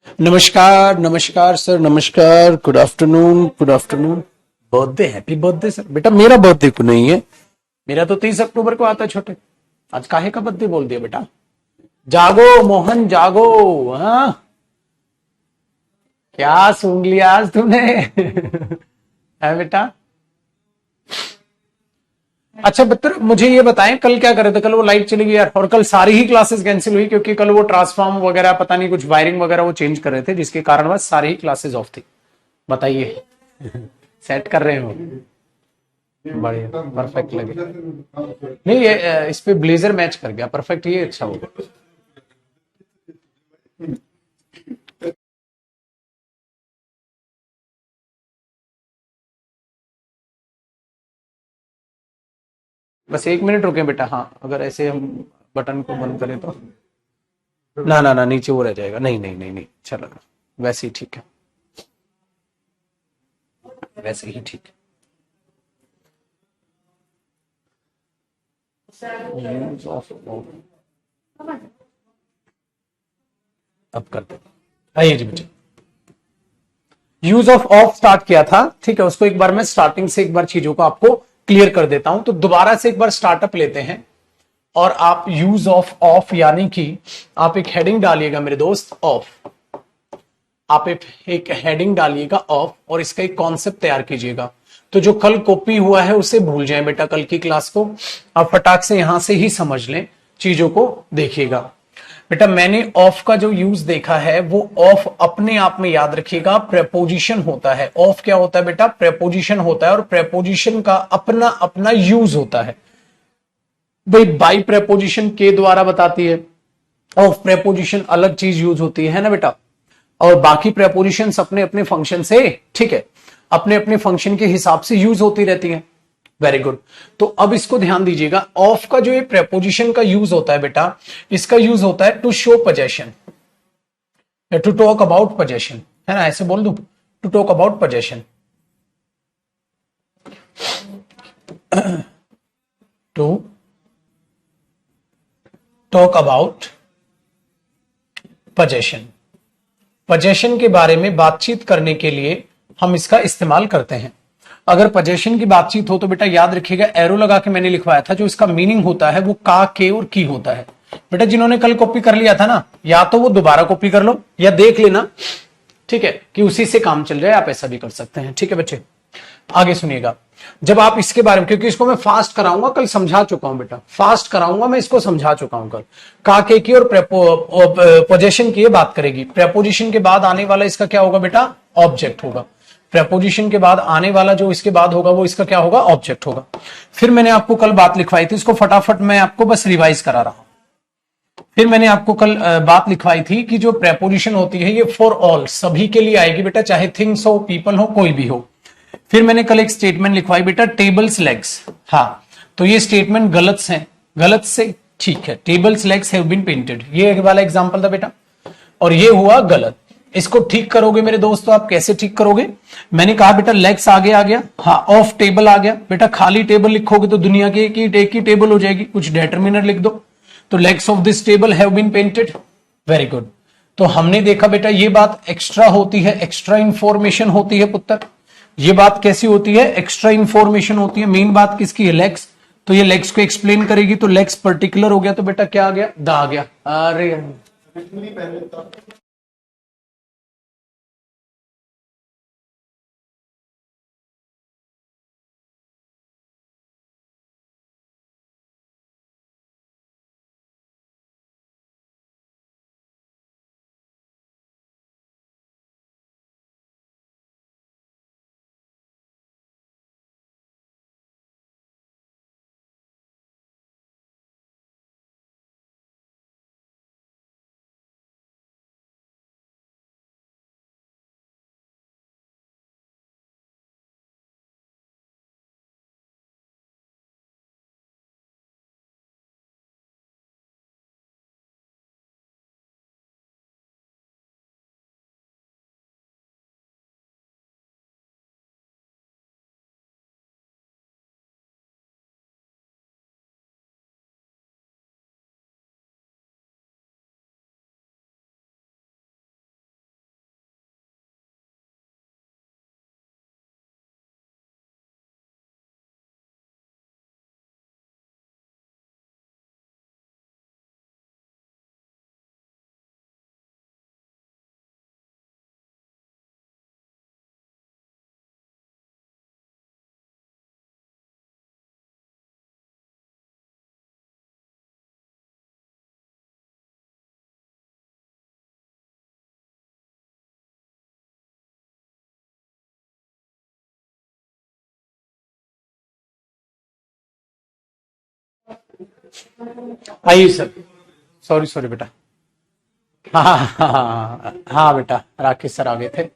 नमस्कार नमस्कार सर, नमस्कार। Good afternoon, good afternoon. Birthday, happy birthday sir. बेटा मेरा बर्थडे को नहीं है, मेरा तो 30 अक्टूबर को आता है छोटे। आज काहे का बर्थडे बोल दिया बेटा? जागो मोहन जागो। हाँ, क्या सूंघ लिया आज तूने? है बेटा? अच्छा बेटर, मुझे ये बताएं कल क्या करे थे? कल वो लाइट चली गई यार, और कल सारी ही क्लासेस कैंसिल हुई क्योंकि कल वो ट्रांसफॉर्म वगैरह पता नहीं कुछ वायरिंग वगैरह वो चेंज कर रहे थे, जिसके कारणवश सारी ही क्लासेस ऑफ थी। बताइए, सेट कर रहे हो? बढ़िया, परफेक्ट लगे। नहीं ये इस पे ब्लेजर मैच कर गया, परफेक्ट, ये अच्छा होगा। बस 1 मिनट रुके बेटा। हाँ, अगर ऐसे हम बटन को बंद करें तो ना ना ना, नीचे वो रह जाएगा। नहीं नहीं नहीं नहीं, अच्छा लगा। वैसे ही ठीक है, वैसे ही ठीक है। यूज ऑफ, अब करते हैं। आइए जी बेटा, यूज ऑफ ऑफ स्टार्ट किया था, ठीक है। उसको एक बार मैं स्टार्टिंग से एक बार चीजों को आपको क्लियर कर देता हूं। तो दोबारा से एक बार स्टार्टअप लेते हैं और आप यूज ऑफ ऑफ यानी कि आप एक हेडिंग डालिएगा मेरे दोस्त, ऑफ। आप एक हेडिंग डालिएगा ऑफ और इसका एक कॉन्सेप्ट तैयार कीजिएगा। तो जो कल कॉपी हुआ है उसे भूल जाएं बेटा, कल की क्लास को आप फटाक से यहां से ही समझ लें, चीजों को देखिएगा। बेटा मैंने ऑफ का जो यूज देखा है वो ऑफ अपने आप में याद रखिएगा प्रेपोजिशन होता है। ऑफ क्या होता है बेटा? प्रेपोजिशन होता है, और प्रेपोजिशन का अपना अपना यूज होता है। भाई बाई प्रेपोजिशन के द्वारा बताती है, ऑफ प्रेपोजिशन अलग चीज यूज होती है ना बेटा। और बाकी प्रेपोजिशंस अपने अपने फंक्शन से, ठीक है, अपने अपने फंक्शन के हिसाब से यूज होती रहती है। Very good. तो अब इसको ध्यान दीजिएगा, ऑफ का जो ये प्रेपोजिशन का यूज होता है बेटा, इसका यूज होता है to show possession, to talk about possession, है ना? ऐसे बोल दूं, to talk about possession, to talk about possession. Possession के बारे में बातचीत करने के लिए हम इसका इस्तेमाल करते हैं। अगर पोजेशन की बातचीत हो तो बेटा याद रखिएगा, एरो लगा के मैंने लिखवाया था, जो इसका मीनिंग होता है वो का, के और की होता है। बेटा जिन्होंने कल कॉपी कर लिया था ना, या तो वो दोबारा कॉपी कर लो या देख लेना, ठीक है, कि उसी से काम चल जाए। आप ऐसा भी कर सकते हैं, ठीक है बच्चे। आगे सुनिएगा, जब आप इसके बारे में, क्योंकि इसको मैं फास्ट कराऊंगा, कल समझा चुका हूं बेटा, फास्ट कराऊंगा मैं, इसको समझा चुका हूं कल। काके की और पोजेशन की बात करेगी। प्रेपोजिशन के बाद आने वाला इसका क्या होगा बेटा? ऑब्जेक्ट होगा। प्रेपोजिशन के बाद आने वाला जो इसके बाद होगा वो इसका क्या होगा? ऑब्जेक्ट होगा। फिर मैंने आपको कल बात लिखवाई थी, इसको फटाफट मैं आपको बस रिवाइज करा रहा हूं। फिर मैंने आपको कल बात लिखवाई थी कि जो प्रेपोजिशन होती है ये फॉर ऑल, सभी के लिए आएगी बेटा, चाहे थिंग्स हो, पीपल हो, कोई भी हो। फिर मैंने कल एक स्टेटमेंट लिखवाई बेटा, टेबल्स लेग्स। हाँ, तो ये स्टेटमेंट गलत है, गलत से ठीक है। Tables legs have been painted, ये एक वाला एग्जांपल था बेटा, और ये हुआ गलत। इसको ठीक करोगे मेरे दोस्त, तो आप कैसे ठीक करोगे? मैंने कहा बेटा लेग्स आगे आ गया, हाँ, ऑफ टेबल आ गया। बेटा खाली टेबल लिखोगे तो दुनिया की एक ही टेबल हो जाएगी, कुछ डिटरमिनर लिख दो। तो legs of this table have been painted. Very good. तो हमने देखा बेटा ये बात एक्स्ट्रा होती है, एक्स्ट्रा इंफॉर्मेशन होती है पुत्र। ये बात कैसी होती है? एक्स्ट्रा इंफॉर्मेशन होती है। मेन बात किसकी है? लेग्स। तो ये लेग्स को एक्सप्लेन करेगी, तो लेग्स पर्टिकुलर हो गया, तो बेटा क्या आ गया? द आ गया। अरे आइए सर, सॉरी सॉरी बेटा। हाँ हाँ हाँ हाँ हाँ बेटा, राकेश सर आ गए थे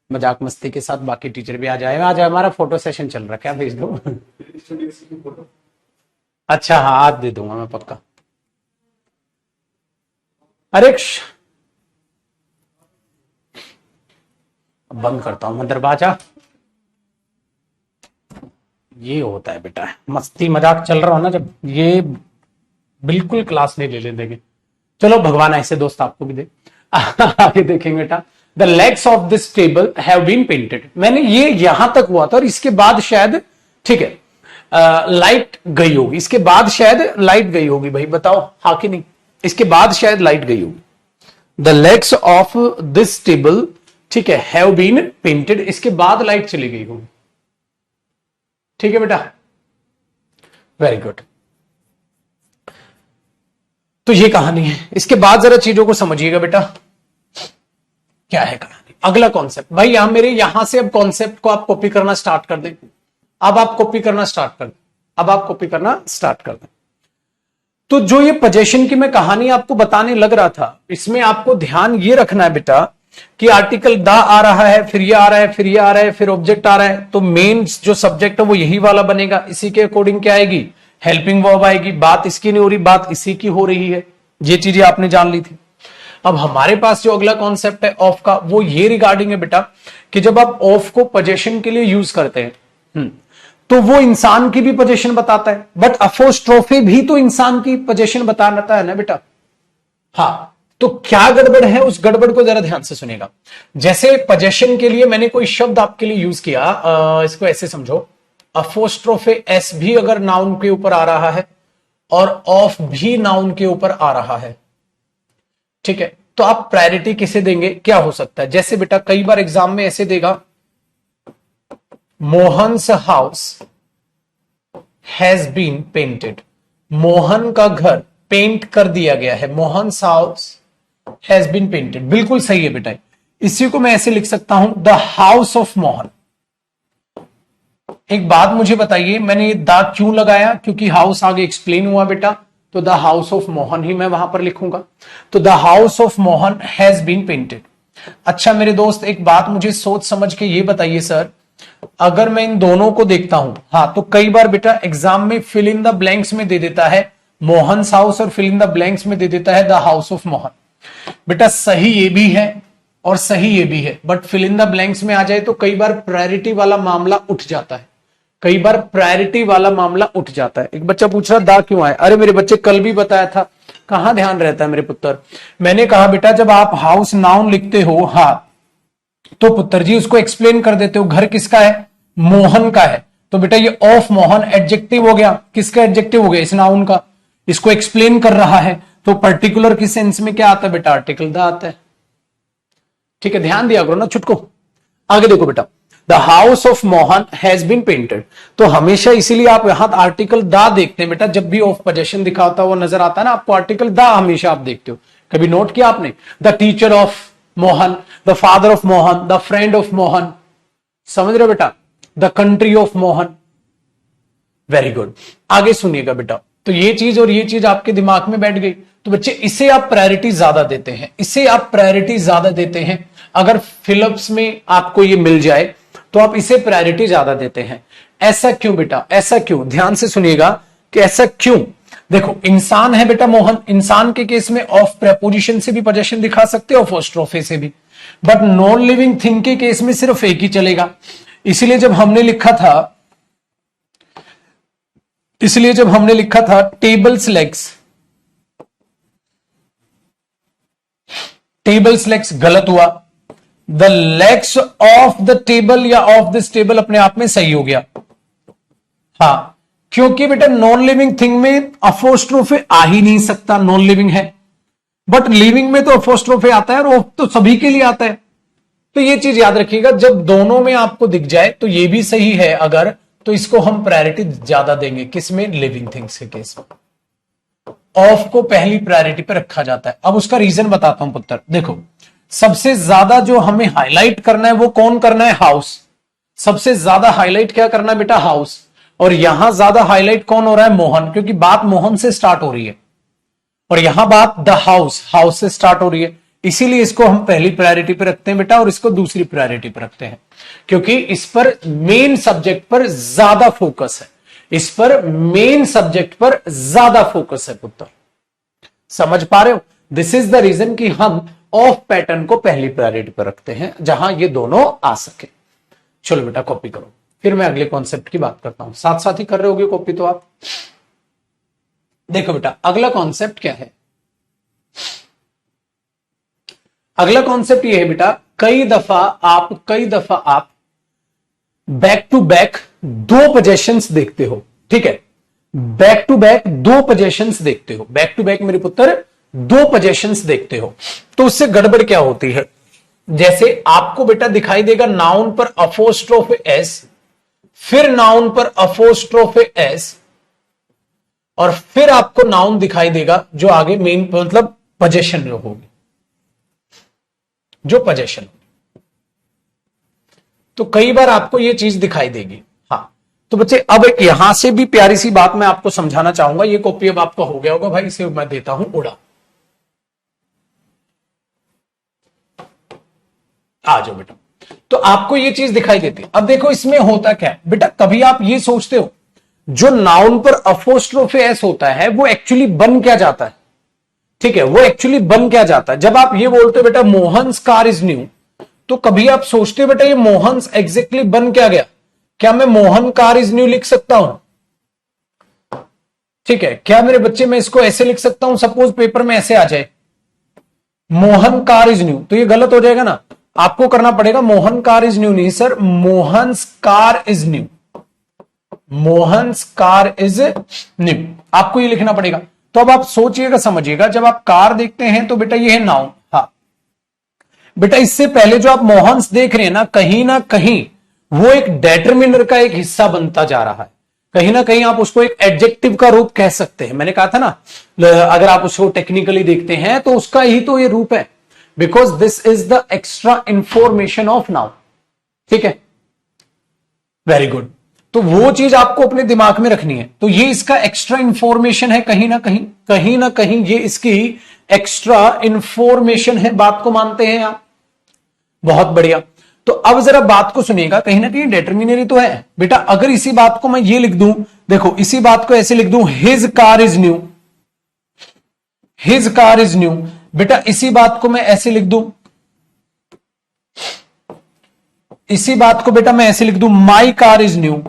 मजाक मस्ती के साथ, बाकी टीचर भी आ जाए। आज हमारा फोटो सेशन चल रहा है, क्या भेज दो? अच्छा हाँ, आज दे दूंगा मैं पक्का। अरे बंद करता हूं मैं दरवाजा। ये होता है बेटा, मस्ती मजाक चल रहा हो ना जब, ये बिल्कुल क्लास नहीं ले देंगे। चलो भगवान ऐसे दोस्त आपको भी दे। आगे देखेंगे बेटा, the legs of this table have been painted. मैंने ये यहां तक हुआ था और इसके बाद शायद, ठीक है, लाइट गई होगी, इसके बाद शायद लाइट गई होगी। भाई बताओ हाँ कि नहीं, इसके बाद शायद लाइट गई होगी। The legs of this table, ठीक है, हैव बीन पेंटेड, इसके बाद लाइट चली गई होगी। ठीक है बेटा, वेरी गुड। तो ये कहानी है, इसके बाद जरा चीजों को समझिएगा बेटा, क्या है कहानी। अगला कॉन्सेप्ट, भाई यहां मेरे यहां से अब कॉन्सेप्ट को आप कॉपी करना स्टार्ट कर दें। अब आप कॉपी करना स्टार्ट कर दें, अब आप कॉपी करना स्टार्ट कर दें। तो जो ये पोजेशन की मैं कहानी आपको बताने लग रहा था, इसमें आपको ध्यान ये रखना है बेटा कि आर्टिकल द आ रहा है, फिर ये आ रहा है, फिर ये आ रहा है, फिर ऑब्जेक्ट आ रहा है, तो मेन जो सब्जेक्ट है वो यही वाला बनेगा। इसी के अकॉर्डिंग क्या आएगी, हेल्पिंग वर्ब आएगी। बात इसकी नहीं हो रही, बात इसी की हो रही है। ये चीजें आपने जान ली थी। अब हमारे पास जो अगला कॉन्सेप्ट है ऑफ का, वो ये रिगार्डिंग है बेटा कि जब आप ऑफ को पोजेशन के लिए यूज करते हैं तो वो इंसान की भी पोजीशन बताता है, बट अपोस्ट्रोफी भी तो इंसान की पोजीशन बताता है ना बेटा। हाँ, तो क्या गड़बड़ है, उस गड़बड़ को जरा ध्यान से सुनेगा। जैसे पोजीशन के लिए मैंने कोई शब्द आपके लिए यूज किया, इसको ऐसे समझो, अपोस्ट्रोफे एस भी अगर नाउन के ऊपर आ रहा है और ऑफ भी नाउन के ऊपर आ रहा है, ठीक है, तो आप प्रायोरिटी किसे देंगे? क्या हो सकता है, जैसे बेटा कई बार एग्जाम में ऐसे देगा, Mohan's house has been painted. Mohan का घर पेंट कर दिया गया है, Mohan's house has been painted. बिल्कुल सही है बेटा, इसी को मैं ऐसे लिख सकता हूं, द हाउस ऑफ मोहन। एक बात मुझे बताइए, मैंने ये द क्यों लगाया? क्योंकि हाउस आगे एक्सप्लेन हुआ बेटा, तो द हाउस ऑफ मोहन ही मैं वहां पर लिखूंगा। तो the house of Mohan has been painted. अच्छा मेरे दोस्त, एक बात मुझे सोच समझ के ये बताइए सर, अगर मैं इन दोनों को देखता हूं, हाँ, तो कई बार बेटा एग्जाम में फिल इन द ब्लैंक्स में दे देता है मोहन्स हाउस और फिल इन द ब्लैंक्स में दे देता है द हाउस ऑफ मोहन। बेटा सही ये भी है और सही ये भी है, but fill in the blanks में आ जाए तो कई बार प्रायोरिटी वाला मामला उठ जाता है, कई बार प्रायोरिटी वाला मामला उठ जाता है। एक बच्चा पूछ रहा दा क्यों आए? अरे मेरे बच्चे कल भी बताया था, कहां ध्यान रहता है मेरे पुत्र। मैंने कहा बेटा जब आप हाउस नाउन लिखते हो, हाँ, तो पुत्र जी उसको एक्सप्लेन कर देते हो, घर किसका है? मोहन का है। तो बेटा ये ऑफ मोहन एडजेक्टिव हो गया, किसका एडजेक्टिव हो गया? इस नाउन का। इसको एक्सप्लेन कर रहा है, तो पर्टिकुलर की सेंस में क्या आता है बेटा? आर्टिकल द आता है। ठीक है, ध्यान दिया करो ना छुटको। आगे देखो बेटा, the house of Mohan has been painted, तो हमेशा इसीलिए आप यहां आर्टिकल द देखते हैं बेटा, जब भी ऑफ पोजेशन दिखाता हुआ नजर आता है ना आपको, आर्टिकल द हमेशा आप देखते हो। कभी नोट किया आपने? The teacher of Mohan, the father of Mohan, the friend of Mohan, समझ रहे हो बेटा? The country of Mohan. Very good, आगे सुनिएगा बेटा। तो ये चीज और ये चीज आपके दिमाग में बैठ गई, तो बच्चे इसे आप प्रायोरिटी ज्यादा देते हैं, इसे आप प्रायोरिटी ज्यादा देते हैं। अगर फिलिप्स में आपको ये मिल जाए तो आप इसे प्रायोरिटी ज्यादा देते हैं। ऐसा क्यों बेटा? ऐसा क्यों? ध्यान से सुनिएगा कि ऐसा क्यों। देखो इंसान है बेटा मोहन, इंसान के केस में ऑफ प्रेपोजिशन से भी पोजेशन दिखा सकते हो, अपोस्ट्रोफे से भी, बट नॉन लिविंग थिंग के केस में सिर्फ एक ही चलेगा। इसलिए जब हमने लिखा था टेबल्स लेग्स, टेबल्स लेग्स गलत हुआ। The legs of the table या ऑफ दिस टेबल अपने आप में सही हो गया। हाँ, क्योंकि बेटा नॉन लिविंग थिंग में अपोस्ट्रोफे आ ही नहीं सकता, नॉन लिविंग है, बट लिविंग में तो अपोस्ट्रोफे आता है और तो सभी के लिए आता है। तो ये चीज याद रखिएगा, जब दोनों में आपको दिख जाए तो ये भी सही है अगर, तो इसको हम प्रायोरिटी ज्यादा देंगे। किसमें? लिविंग थिंग्स के केस में ऑफ को पहली प्रायोरिटी पे रखा जाता है। अब उसका रीजन बताता हूं पुत्र। देखो सबसे ज्यादा जो हमें हाईलाइट करना है वो कौन करना है? हाउस। सबसे ज्यादा हाईलाइट क्या करना है बेटा? हाउस। और यहां ज्यादा हाईलाइट कौन हो रहा है? मोहन, क्योंकि बात मोहन से स्टार्ट हो रही है और यहां बात द हाउस, हाउस से स्टार्ट हो रही है। इसीलिए इसको हम पहली प्रायोरिटी पे रखते हैं बेटा और इसको दूसरी प्रायोरिटी पे रखते हैं, क्योंकि इस पर मेन सब्जेक्ट पर ज्यादा फोकस है, इस पर मेन सब्जेक्ट पर ज्यादा फोकस है पुत्र। समझ पा रहे हो? दिस इज द रीजन कि हम ऑफ पैटर्न को पहली प्रायोरिटी पर रखते हैं जहां ये दोनों आ सके। चलो बेटा कॉपी करो, फिर मैं अगले कॉन्सेप्ट की बात करता हूं। साथ साथ ही कर रहे होगे कॉपी तो आप। देखो बेटा अगला कॉन्सेप्ट क्या है? अगला कॉन्सेप्ट ये है बेटा, कई दफा आप बैक टू बैक दो पोजेशंस देखते हो, ठीक है? बैक टू बैक दो पोजेशंस देखते हो, बैक टू बैक मेरे पुत्र दो पोजेशंस देखते हो, तो उससे गड़बड़ क्या होती है? जैसे आपको बेटा दिखाई देगा नाउन पर अपोस्ट्रोफ एस, फिर नाउन पर अपोस्ट्रोफ एस, और फिर आपको नाउन दिखाई देगा जो आगे मेन मतलब पोजेशन में होगी, जो पोजेशन। तो कई बार आपको यह चीज दिखाई देगी। हाँ तो बच्चे अब एक यहां से भी प्यारी सी बात मैं आपको समझाना चाहूंगा। ये कॉपी अब आपका हो गया होगा भाई, इसे मैं देता हूं उड़ा। आ जाओ बेटा। तो आपको ये चीज दिखाई देती है। अब देखो इसमें होता क्या है बेटा, कभी आप ये सोचते हो जो नाउन पर अपोस्ट्रोफ एस होता है वो एक्चुअली बन क्या जाता है? ठीक है, वो एक्चुअली बन क्या जाता है? जब आप ये बोलते हो बेटा मोहन्स कार इज न्यू, तो कभी आप सोचते हो बेटा ये मोहन्स एग्जैक्टली बन क्या गया? क्या मैं मोहन कार इज न्यू लिख सकता हूं? ठीक है, क्या मेरे बच्चे मैं इसको ऐसे लिख सकता हूं? सपोज पेपर में ऐसे आ जाए मोहन कार इज न्यू, तो ये गलत हो जाएगा ना। आपको करना पड़ेगा मोहन कार इज न्यू नहीं sir, Mohan's car is new, Mohan's car is new, आपको ये लिखना पड़ेगा। तो अब आप सोचिएगा समझिएगा, जब आप कार देखते हैं तो बेटा ये है नाउन। हाँ बेटा इससे पहले जो आप मोहन्स देख रहे हैं ना कहीं वो एक डेटरमिनर का एक हिस्सा बनता जा रहा है, कहीं ना कहीं आप उसको एक एडजेक्टिव का रूप कह सकते हैं। मैंने कहा था ना, अगर आप उसको टेक्निकली देखते हैं तो उसका ही तो ये रूप है, because this is the extra information of noun. ठीक है, वेरी गुड। तो वो चीज आपको अपने दिमाग में रखनी है। तो ये इसका एक्स्ट्रा इंफॉर्मेशन है, कहीं ना कहीं ये इसकी एक्स्ट्रा इंफॉर्मेशन है। बात को मानते हैं आप? बहुत बढ़िया। तो अब जरा बात को सुनिएगा, कहीं ना कहीं डिटरमिनरी तो है बेटा। अगर इसी बात को मैं ये लिख दूं, देखो इसी बात को ऐसे लिख दूं, his car is new, his car is new. बेटा इसी बात को मैं ऐसे लिख दूं, इसी बात को बेटा मैं ऐसे लिख दूं, माई कार इज न्यू,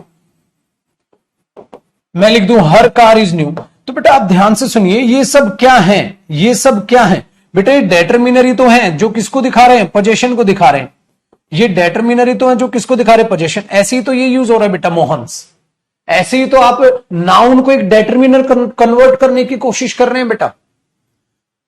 मैं लिख दूं हर कार इज न्यू। तो बेटा आप ध्यान से सुनिए, ये सब क्या है? ये सब क्या है बेटा? ये डेटरमिनरी तो हैं जो किसको दिखा रहे हैं? पोजीशन को दिखा रहे हैं। ये डेटरमिनरी तो है जो किसको दिखा रहे हैं? पोजीशन। ऐसे ही तो ये यूज हो रहा है बेटा मोहन्स। ऐसे ही तो आप नाउन को एक डेटरमिनर कन्वर्ट करने की कोशिश कर रहे हैं बेटा,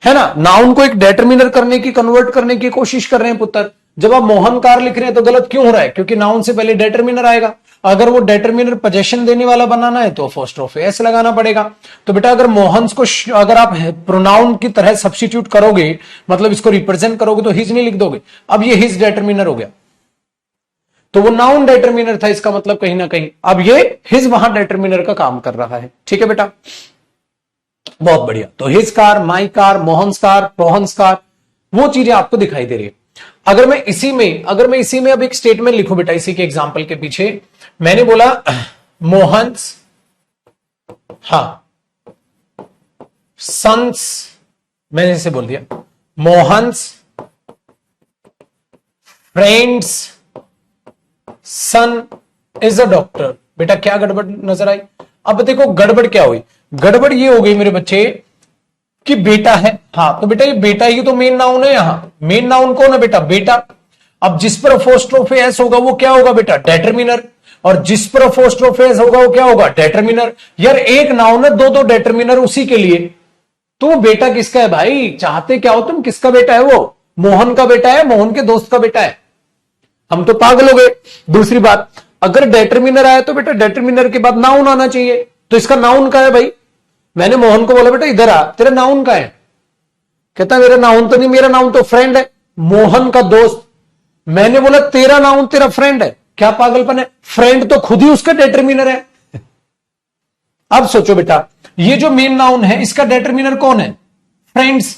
है ना? नाउन को एक डेटरमिनर करने की, कन्वर्ट करने की कोशिश कर रहे हैं पुत्र। जब आप मोहन कार लिख रहे हैं तो गलत क्यों हो रहा है? क्योंकि नाउन से पहले डेटरमिनर आएगा। अगर वो डेटरमिनर पोजीशन देने वाला बनाना है तो अपोस्ट्रोफ एस लगाना पड़ेगा। तो बेटा अगर मोहन्स को अगर आप प्रोनाउन की तरह सब्स्टिट्यूट करोगे, मतलब इसको रिप्रेजेंट करोगे, तो हिज नहीं लिख दोगे। अब ये हिज डेटरमिनर हो गया, तो वो नाउन डेटरमिनर था, इसका मतलब कहीं ना कहीं अब ये हिज वहां डेटरमिनर का काम कर रहा है। ठीक है बेटा, बहुत बढ़िया। तो his car, my car, Mohan's car, Rohan's car, वो चीजें आपको दिखाई दे रही है। अगर मैं इसी में अब एक स्टेटमेंट लिखूं बेटा, इसी के एग्जांपल के पीछे मैंने बोला मोहन्स, सन्स, मैंने इसे बोल दिया Mohan's friend's son is a doctor. बेटा क्या गड़बड़ नजर आई? अब देखो गड़बड़ क्या हुई? गड़बड़ ये हो गई मेरे बच्चे कि बेटा है। तो बेटा ये बेटा ही तो मेन नाउन है। यहां मेन नाउन कौन है बेटा? बेटा। अब जिस पर अपोस्ट्रोफ एस होगा वो क्या होगा बेटा? डेटरमिनर। और जिस पर अपोस्ट्रोफ एस होगा वो क्या होगा? डेटरमिनर। यार एक नाउन है, दो डेटरमिनर उसी के लिए। तो बेटा किसका है भाई? चाहते क्या हो तुम? किसका बेटा है वो? मोहन का बेटा है, मोहन के दोस्त का बेटा है। हम तो पागल हो गए। दूसरी बात, अगर डेटरमिनर आया तो बेटा डेटरमिनर के बाद नाउन आना चाहिए। तो इसका नाउन का है भाई? मैंने मोहन को बोला बेटा इधर आ, तेरा नाउन का है। कहता मेरा नाउन तो नहीं, मेरा नाउन तो फ्रेंड है, मोहन का दोस्त। मैंने बोला तेरा नाउन तेरा फ्रेंड है। क्या पागलपन है? फ्रेंड तो खुद ही उसका डेटरमिनर है। अब सोचो बेटा, ये जो मेन नाउन है इसका डिटरमिनर कौन है? फ्रेंड्स।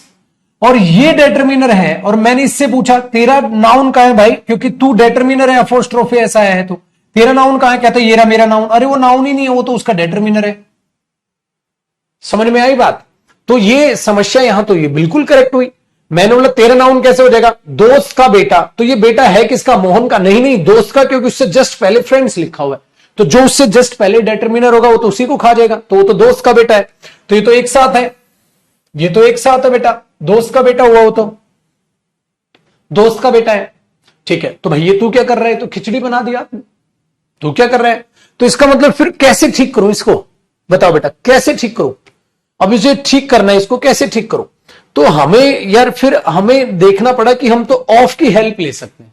और ये डिटरमिनर है, और मैंने इससे पूछा तेरा नाउन कहां है भाई, क्योंकि तू डिटरमिनर है, अपोस्ट्रोफी ऐसा है, तो तेरा नाउन कहां है? कहते ये रहा मेरा नाउन। अरे वो नाउन ही नहीं है, वो तो उसका डिटरमिनर है। समझ में आई बात? तो ये समस्या यहां तो ये बिल्कुल करेक्ट हुई। मैंने बोला तेरा नाउन कैसे हो जाएगा? दोस्त का बेटा। तो ये बेटा है किसका? मोहन का। नहीं नहीं, दोस्त का, क्योंकि उससे जस्ट पहले फ्रेंड्स लिखा हुआ है, तो जो उससे जस्ट पहले डिटरमिनर होगा वो तो उसी को खा जाएगा, तो वो तो दोस्त का बेटा है। तो ये तो एक साथ है, ये तो एक साथ है बेटा, दोस्त का बेटा हुआ, वो तो दोस्त का बेटा है। ठीक है, तो भैया तू क्या कर रहा है? तो खिचड़ी बना दिया आपने, तू क्या कर रहा है? तो इसका मतलब फिर कैसे ठीक करूं इसको? बताओ बेटा, कैसे ठीक करूं? अब इसे ठीक करना है, इसको कैसे ठीक करूं? तो हमें यार फिर हमें देखना पड़ा कि हम तो ऑफ की हेल्प ले सकते हैं।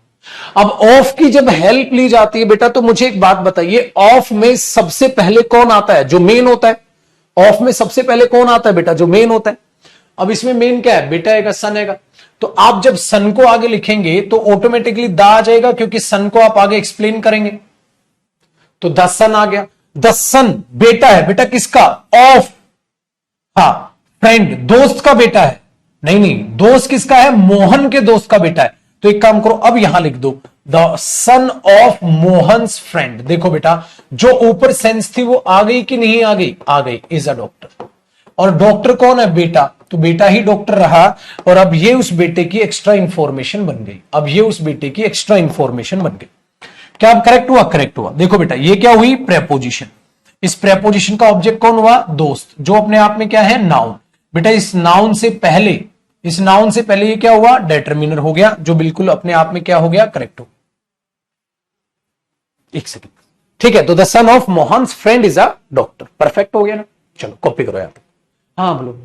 अब ऑफ की जब हेल्प ली जाती है बेटा, तो मुझे एक बात बताइए, ऑफ में सबसे पहले कौन आता है? जो मेन होता है। ऑफ में सबसे पहले कौन आता है बेटा? जो मेन होता है। अब इसमें मेन क्या है? बेटा आएगा, सन आएगा। तो आप जब सन को आगे लिखेंगे तो ऑटोमेटिकली दा आ जाएगा, क्योंकि सन को आप आगे एक्सप्लेन करेंगे। तो द सन आ गया। द सन बेटा है बेटा किसका? ऑफ, हाँ, फ्रेंड, दोस्त का बेटा है। नहीं नहीं, दोस्त किसका है? मोहन के दोस्त का बेटा है। तो एक काम करो, अब यहां लिख दो the son of Mohan's friend. देखो बेटा, जो ऊपर सेंस थी वो आ गई कि नहीं आ गई? आ गई। Is a doctor. और डॉक्टर कौन है? बेटा। तो बेटा ही डॉक्टर रहा, और अब ये उस बेटे की एक्स्ट्रा इंफॉर्मेशन बन गई। अब ये उस बेटे की एक्स्ट्रा इंफॉर्मेशन बन गई। क्या अब करेक्ट हुआ? करेक्ट हुआ। देखो बेटा, ये क्या हुई? प्रेपोजिशन। इस प्रेपोजिशन का ऑब्जेक्ट कौन हुआ? दोस्त, जो अपने आप में क्या है? नाउन। बेटा इस नाउन से पहले, इस नाउन से पहले ये क्या हुआ? डिटरमिनर हो गया, जो बिल्कुल अपने आप में क्या हो गया? करेक्ट हो। एक सेकेंड, ठीक है। तो the son of Mohan's friend is a doctor. Perfect हो गया ना? चलो कॉपी करो यहां पे। हाँ बोलो।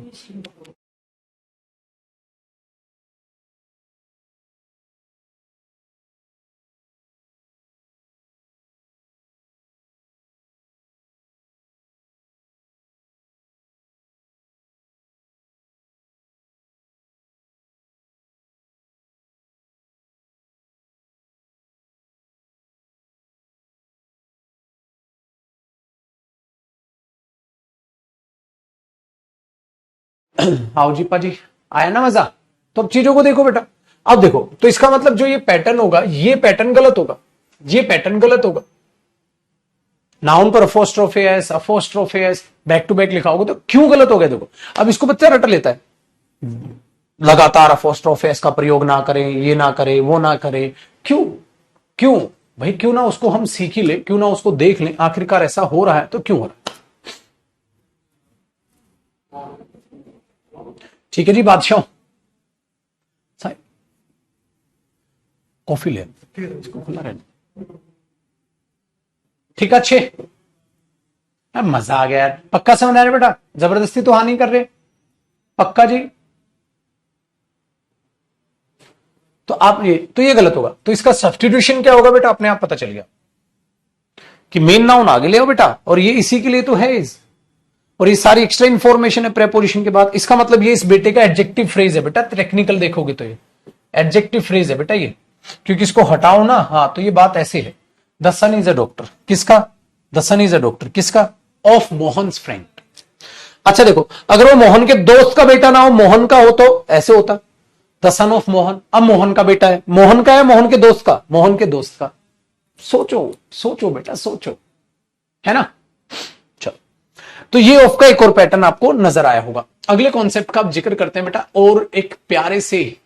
आओ जी पाजी, आया ना मजा? तो अब चीजों को देखो बेटा। अब देखो, तो इसका मतलब जो ये पैटर्न होगा, ये पैटर्न गलत होगा, ये पैटर्न गलत होगा। नाउन पर apostrophe S back to back लिखा होगा, तो क्यों गलत हो गया? देखो, अब इसको बच्चा रट लेता है, लगातार अपोस्ट्रोफे एस का प्रयोग ना करें, ये ना करें, वो ना करें। क्यों? क्यों भाई? क्यों ना उसको हम सीख ही ले, क्यों ना उसको देख लें, आखिरकार ऐसा हो रहा है तो क्यों हो रहा है? ठीक है जी बादशाह, कॉफी ले, इसको खुला रहने। ठीक है, अच्छे। अब मजा आ गया यार। पक्का समझ आ रहा है बेटा? जबरदस्ती तो हाँ नहीं कर रहे? पक्का जी? तो आप ये, तो ये गलत होगा। तो इसका सब्स्टिट्यूशन क्या होगा बेटा? अपने आप पता चल गया कि मेन नाउन आगे ले आओ बेटा, और ये इसी के लिए तो है इस, और ये सारी एक्स्ट्रा इंफॉर्मेशन है प्रेपोजिशन के बाद। इसका मतलब ये इस बेटे का एडजेक्टिव फ्रेज है बेटा। टेक्निकल देखोगे तो ये एडजेक्टिव फ्रेज है बेटा ये, क्योंकि इसको हटाओ ना, हाँ, तो ये बात ऐसे है। The son is a doctor, किसका? The son is a doctor किसका? Of Mohan's friend. अच्छा देखो, अगर वो मोहन के दोस्त का बेटा ना हो, मोहन का हो, तो ऐसे होता द सन ऑफ मोहन। अब मोहन का बेटा है, मोहन का है, मोहन के दोस्त का, मोहन के दोस्त का। सोचो सोचो बेटा, सोचो, है ना? चलो, तो ये ऑफ का एक और पैटर्न आपको नजर आया होगा। अगले कॉन्सेप्ट का आप जिक्र करते हैं बेटा, और एक प्यारे से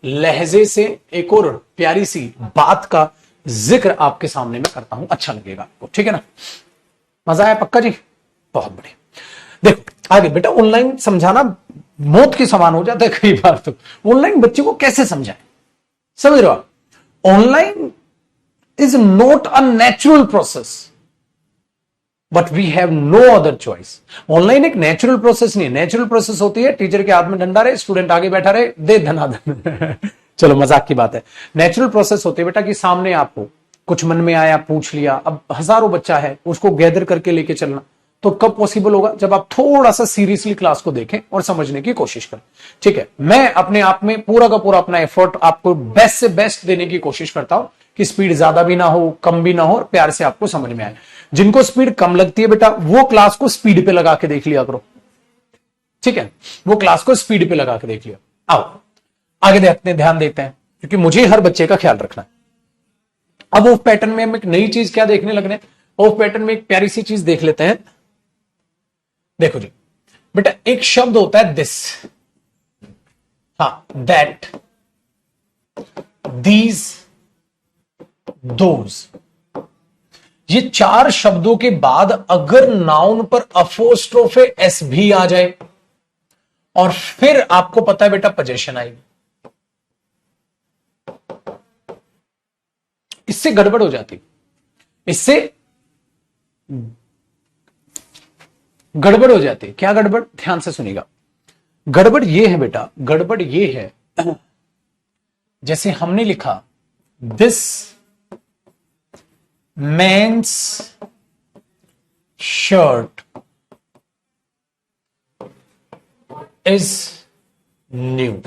लहजे से एक और प्यारी सी बात का जिक्र आपके सामने में करता हूं, अच्छा लगेगा आपको, ठीक है ना? मजा आया? पक्का जी? बहुत बढ़िया। देखो आगे बेटा, ऑनलाइन समझाना मौत के समान हो जाता है कई बार। तो ऑनलाइन बच्चे को कैसे समझाएं? समझ रहे हो आप? Online is not a natural process, but we have no other choice. Online एक नेचुरल प्रोसेस नहीं है। नेचुरल प्रोसेस होती है टीचर के हाथ में डंडा रहे, स्टूडेंट आगे बैठा रहे, दे धनाधन। चलो मजाक की बात है। नेचुरल प्रोसेस होती है बेटा कि सामने आपको कुछ मन में आया, पूछ लिया। अब हजारों बच्चा है, उसको गैदर करके लेके चलना तो कब पॉसिबल होगा? जब आप थोड़ा सा सीरियसली क्लास को देखें और समझने की कोशिश करें, ठीक है? मैं अपने आप में पूरा का पूरा अपना एफर्ट आपको बेस्ट से बेस्ट देने की कोशिश करता हूं, कि स्पीड ज्यादा भी ना हो कम भी ना हो और प्यार से आपको समझ में आए। जिनको स्पीड कम लगती है बेटा वो क्लास को स्पीड पे लगा के देख लिया करो, ठीक है, वो क्लास को स्पीड पे लगा के देख लिया। आओ आगे देखते हैं, ध्यान देते हैं, क्योंकि मुझे हर बच्चे का ख्याल रखना है। अब ऑफ पैटर्न में हम एक नई चीज क्या देखने लग रहे हैं, ऑफ पैटर्न में एक प्यारी सी चीज देख लेते हैं। देखो जी बेटा एक शब्द होता है दिस, हाँ, दैट, दीज, दोज, ये चार शब्दों के बाद अगर नाउन पर अपोस्ट्रोफे एस भी आ जाए और फिर आपको पता है बेटा पोजीशन आएगी, इससे गड़बड़ हो जाती, इससे गड़बड़ हो जाती। क्या गड़बड़, ध्यान से सुनिएगा। गड़बड़ ये है बेटा, गड़बड़ ये है जैसे हमने लिखा this man's shirt is new,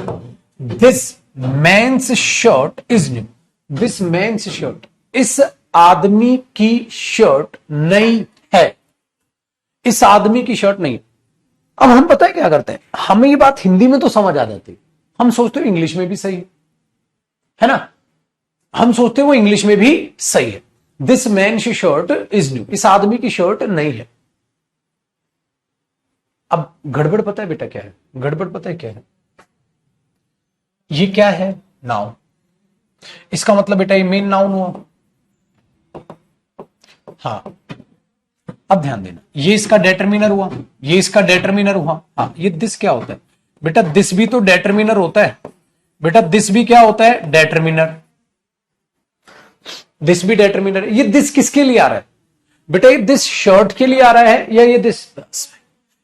this man's shirt is new, this man's shirt, इस आदमी की शर्ट नई है, इस आदमी की शर्ट नहीं। अब हम पता है क्या करते हैं, हमें ये बात हिंदी में तो समझ आ जाती, हम सोचते हैं इंग्लिश में भी सही है ना, हम सोचते हैं वो इंग्लिश में भी सही है। This man she shirt is new, इस आदमी की शर्ट नई है। अब गड़बड़ पता है बेटा क्या है, गड़बड़ पता है क्या है, ये क्या है, नाउन, इसका मतलब बेटा ये मेन नाउन हुआ, हाँ। अब ध्यान देना, ये इसका डेटरमिनर हुआ, ये इसका डेटरमिनर हुआ, हाँ। ये दिस क्या होता है बेटा, दिस भी तो डेटरमिनर होता है बेटा, दिस भी क्या होता है, डेटरमिनर, दिस भी डेटरमिनर। ये दिस किसके लिए आ रहा है बेटा, ये दिस शर्ट के लिए आ रहा है या ये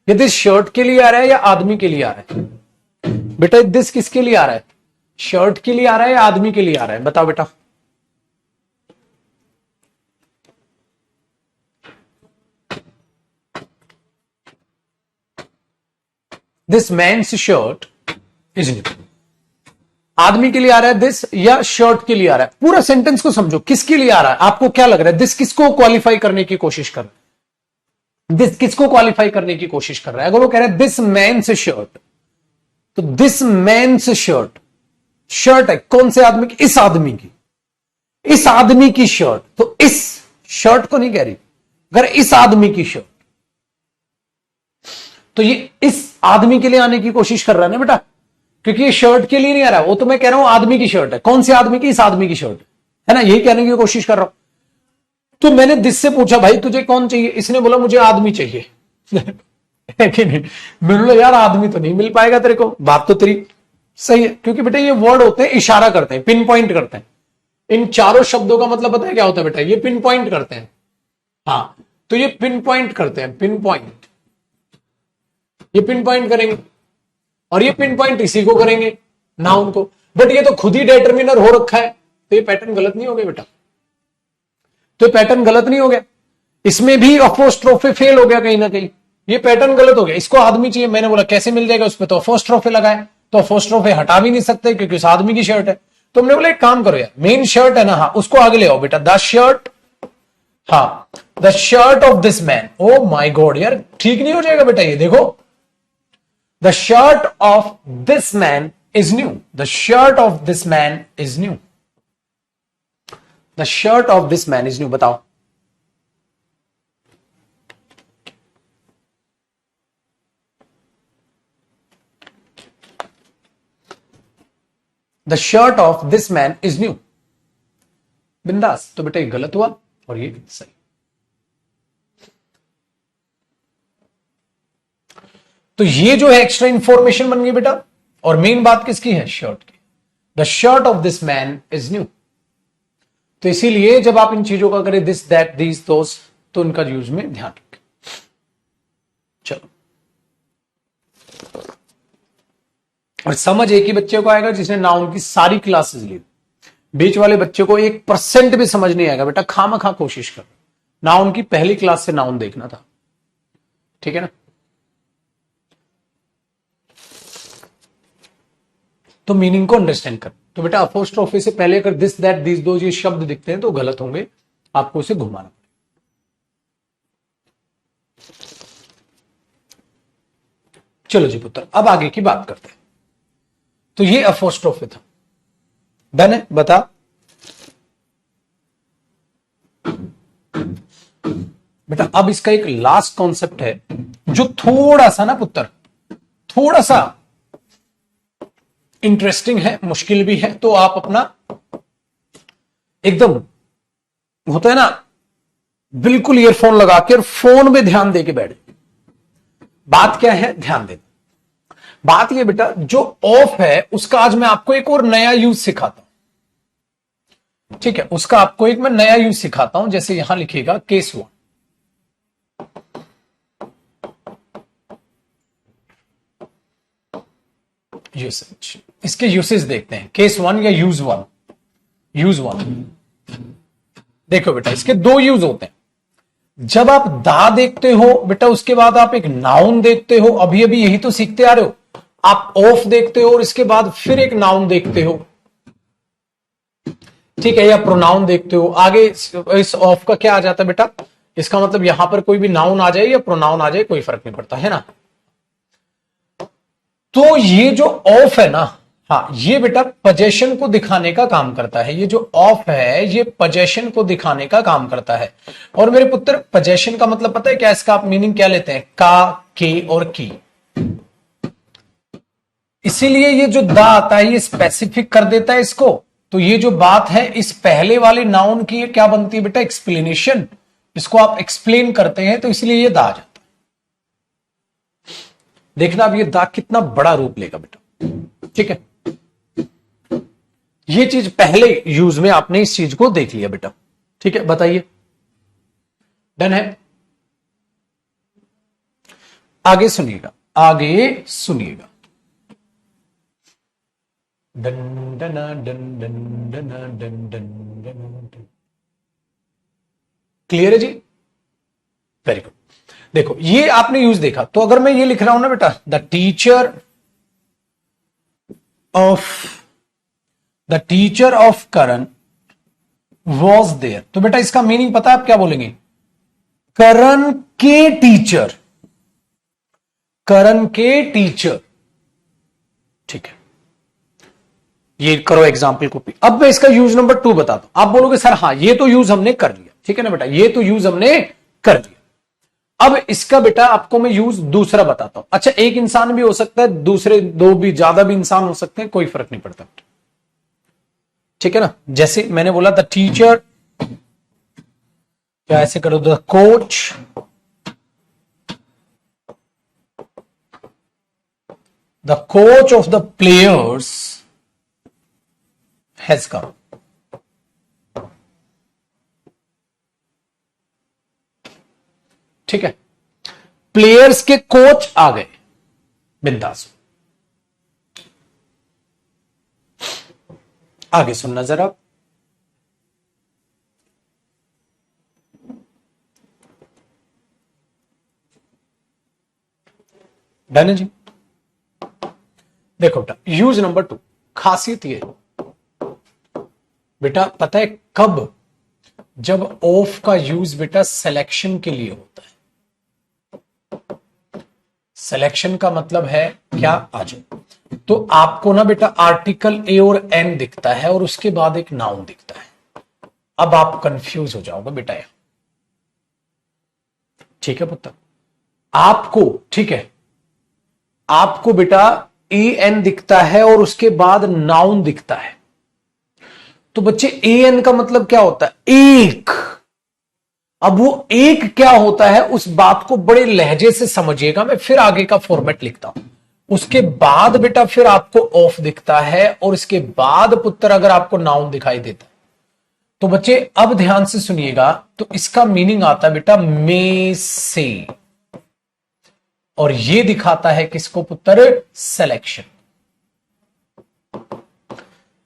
दिस शर्ट के लिए आ रहा है या आदमी के लिए आ रहा है बेटा, ये दिस किसके लिए आ रहा है, शर्ट के लिए आ रहा है या आदमी के लिए आ रहा है, बताओ बेटा। This man's shirt is new, आदमी के लिए आ रहा है दिस या शर्ट के लिए आ रहा है, पूरा सेंटेंस को समझो, किसके लिए आ रहा है, आपको क्या लग रहा है, दिस किसको क्वालिफाई करने की कोशिश कर रहा है, दिस किसको क्वालिफाई करने की कोशिश कर रहा है। अगर वो कह रहा है दिस मैन्स शर्ट, तो दिस मैन्स शर्ट, शर्ट है कौन से आदमी की, इस आदमी की, इस आदमी की शर्ट, तो इस शर्ट को नहीं कह रही, अगर इस आदमी की शर्ट, तो ये इस आदमी के लिए आने की कोशिश कर रहा है ना बेटा, क्योंकि ये शर्ट के लिए नहीं आ रहा, वो तो मैं कह रहा हूं आदमी की शर्ट है, कौन से आदमी की, इस आदमी की शर्ट है ना, यही कहने की कोशिश कर रहा हूं। तो मैंने दिस से पूछा भाई तुझे कौन चाहिए, इसने बोला मुझे आदमी चाहिए है कि नहीं, मैंने बोला यार आदमी तो नहीं मिल पाएगा तेरे को, बात तो तेरी सही है, क्योंकि बेटा ये वर्ड होते हैं इशारा करते हैं, पिन पॉइंट करते हैं, इन चारों शब्दों का मतलब पता है क्या होता है बेटा, ये पिन पॉइंट करते हैं, हाँ। तो ये पिन पॉइंट करते हैं, पिन पॉइंट, ये पिन पॉइंट करेंगे और ये पिन पॉइंट इसी को करेंगे, नाउन को, बट ये तो खुद ही डिटरमिनर हो रखा है, तो ये पैटर्न गलत नहीं हो गया बेटा, तो ये पैटर्न गलत नहीं हो गया, इसमें भी अपोस्ट्रोफे फेल हो गया कहीं ना कहीं, ये पैटर्न गलत हो गया। इसको आदमी चाहिए, मैंने बोला कैसे मिल जाएगा, उस पर तो अपोस्ट्रोफे लगाए, तो अपोस्ट्रोफे हटा भी नहीं सकते क्योंकि उस आदमी की शर्ट है, तो हमने बोला एक काम करो यार, मेन शर्ट है ना, हाँ उसको आगे ले आओ बेटा, द शर्ट, हाँ the shirt of this man, oh my god यार ठीक नहीं हो जाएगा बेटा, ये देखो the shirt of this man is new, the shirt of this man is new, the shirt of this man is new, बताओ। The shirt of this man is new, बिंदास, तो बेटा ये गलत हुआ और ये सही। तो ये जो है एक्स्ट्रा इंफॉर्मेशन बन गई बेटा, और मेन बात किसकी है, शर्ट की, the shirt of this man is new. तो इसीलिए जब आप इन चीजों का करें दिस दैट दीज दोस, तो इनका यूज में ध्यान रखें। चलो, और समझ एक ही बच्चे को आएगा जिसने नाउन की सारी क्लासेस ली, बीच वाले बच्चे को 1% भी समझ नहीं आएगा बेटा, खामखा कोशिश कर, नाउन की पहली क्लास से नाउन देखना था, ठीक है ना। तो मीनिंग को अंडरस्टैंड कर। तो बेटा अपोस्ट्रोफी से पहले अगर दिस दैट दिस दोज ये शब्द दिखते हैं तो गलत होंगे, आपको इसे घुमाना। चलो जी पुत्र, अब आगे की बात करते हैं। तो ये अपोस्ट्रोफी था, डन है? बता। बेटा अब इसका एक लास्ट कॉन्सेप्ट है जो थोड़ा सा ना पुत्र, थोड़ा सा इंटरेस्टिंग है, मुश्किल भी है, तो आप अपना एकदम होता है ना बिल्कुल ईयरफोन लगा के और फोन में ध्यान दे के बैठ। बात क्या है, ध्यान देना। बात ये बेटा, जो ऑफ है उसका आज मैं आपको एक और नया यूज सिखाता हूं, ठीक है? उसका आपको एक मैं नया यूज सिखाता हूं। जैसे यहां लिखिएगा केस 1, यूसेज। इसके यूसेज देखते हैं, केस 1 या यूज 1। यूज 1 देखो बेटा, इसके दो यूज होते हैं। जब आप दा देखते हो बेटा, उसके बाद आप एक नाउन देखते हो, अभी अभी यही तो सीखते आ रहे हो। आप ऑफ देखते हो और इसके बाद फिर एक नाउन देखते हो, ठीक है? या प्रोनाउन देखते हो। आगे इस ऑफ का क्या आ जाता है बेटा, इसका मतलब यहां पर कोई भी नाउन आ जाए या प्रोनाउन आ जाए कोई फर्क नहीं पड़ता, है ना? तो ये जो ऑफ है ना, हाँ, ये बेटा पोजेशन को दिखाने का काम करता है। ये जो ऑफ है ये पोजेशन को दिखाने का काम करता है। और मेरे पुत्र पोजेशन का मतलब पता है क्या? इसका आप मीनिंग क्या लेते हैं? का, के और की। इसीलिए ये जो दा आता है ये स्पेसिफिक कर देता है इसको। तो ये जो बात है इस पहले वाले नाउन की, ये क्या बनती है बेटा? एक्सप्लेनेशन। इसको आप एक्सप्लेन करते हैं तो इसलिए ये दा आ जाता है। देखना अब ये दा कितना बड़ा रूप लेगा बेटा, ठीक है? ये चीज पहले यूज में आपने इस चीज को देख लिया बेटा, ठीक है? बताइए, डन है? आगे सुनिएगा, आगे सुनिएगा। Done done done done done done done done. Clear है जी? Very good. देखो ये आपने यूज देखा। तो अगर मैं ये लिख रहा हूं ना बेटा, the teacher of Karan was there, तो बेटा इसका मीनिंग पता है आप क्या बोलेंगे? करण के टीचर, करण के टीचर, ठीक है? ये करो एग्जाम्पल कॉपी। अब मैं इसका यूज नंबर 2 बताता हूं। आप बोलोगे सर हाँ ये तो यूज हमने कर लिया, ठीक है ना बेटा? ये तो यूज हमने कर लिया। अब इसका बेटा आपको मैं यूज दूसरा बताता हूं। अच्छा, एक इंसान भी हो सकता है, दूसरे दो भी, ज्यादा भी इंसान हो सकते हैं, कोई फर्क नहीं पड़ता, ठीक है ना? जैसे मैंने बोला द टीचर, क्या ऐसे करो, the coach of the players has come, ठीक है? प्लेयर्स के कोच आ गए, बिंदास। आगे सुनना जरा। डन है जी? देखो बेटा, यूज नंबर 2, खासियत ये बेटा, पता है कब? जब ऑफ का यूज बेटा सिलेक्शन के लिए होता है। सिलेक्शन का मतलब है क्या? आ जाओ। तो आपको ना बेटा आर्टिकल ए और एन दिखता है और उसके बाद एक नाउन दिखता है। अब आप कंफ्यूज हो जाओगे बेटा, ठीक है पुत्र? आपको, ठीक है, आपको बेटा ए एन दिखता है और उसके बाद नाउन दिखता है। तो बच्चे ए एन का मतलब क्या होता है? एक। अब वो एक क्या होता है उस बात को बड़े लहजे से समझिएगा, मैं फिर आगे का फॉर्मेट लिखता हूं। उसके बाद बेटा फिर आपको ऑफ दिखता है और इसके बाद पुत्र अगर आपको नाउन दिखाई देता है तो बच्चे अब ध्यान से सुनिएगा। तो इसका मीनिंग आता है बेटा में से, और ये दिखाता है किसको पुत्र? सिलेक्शन।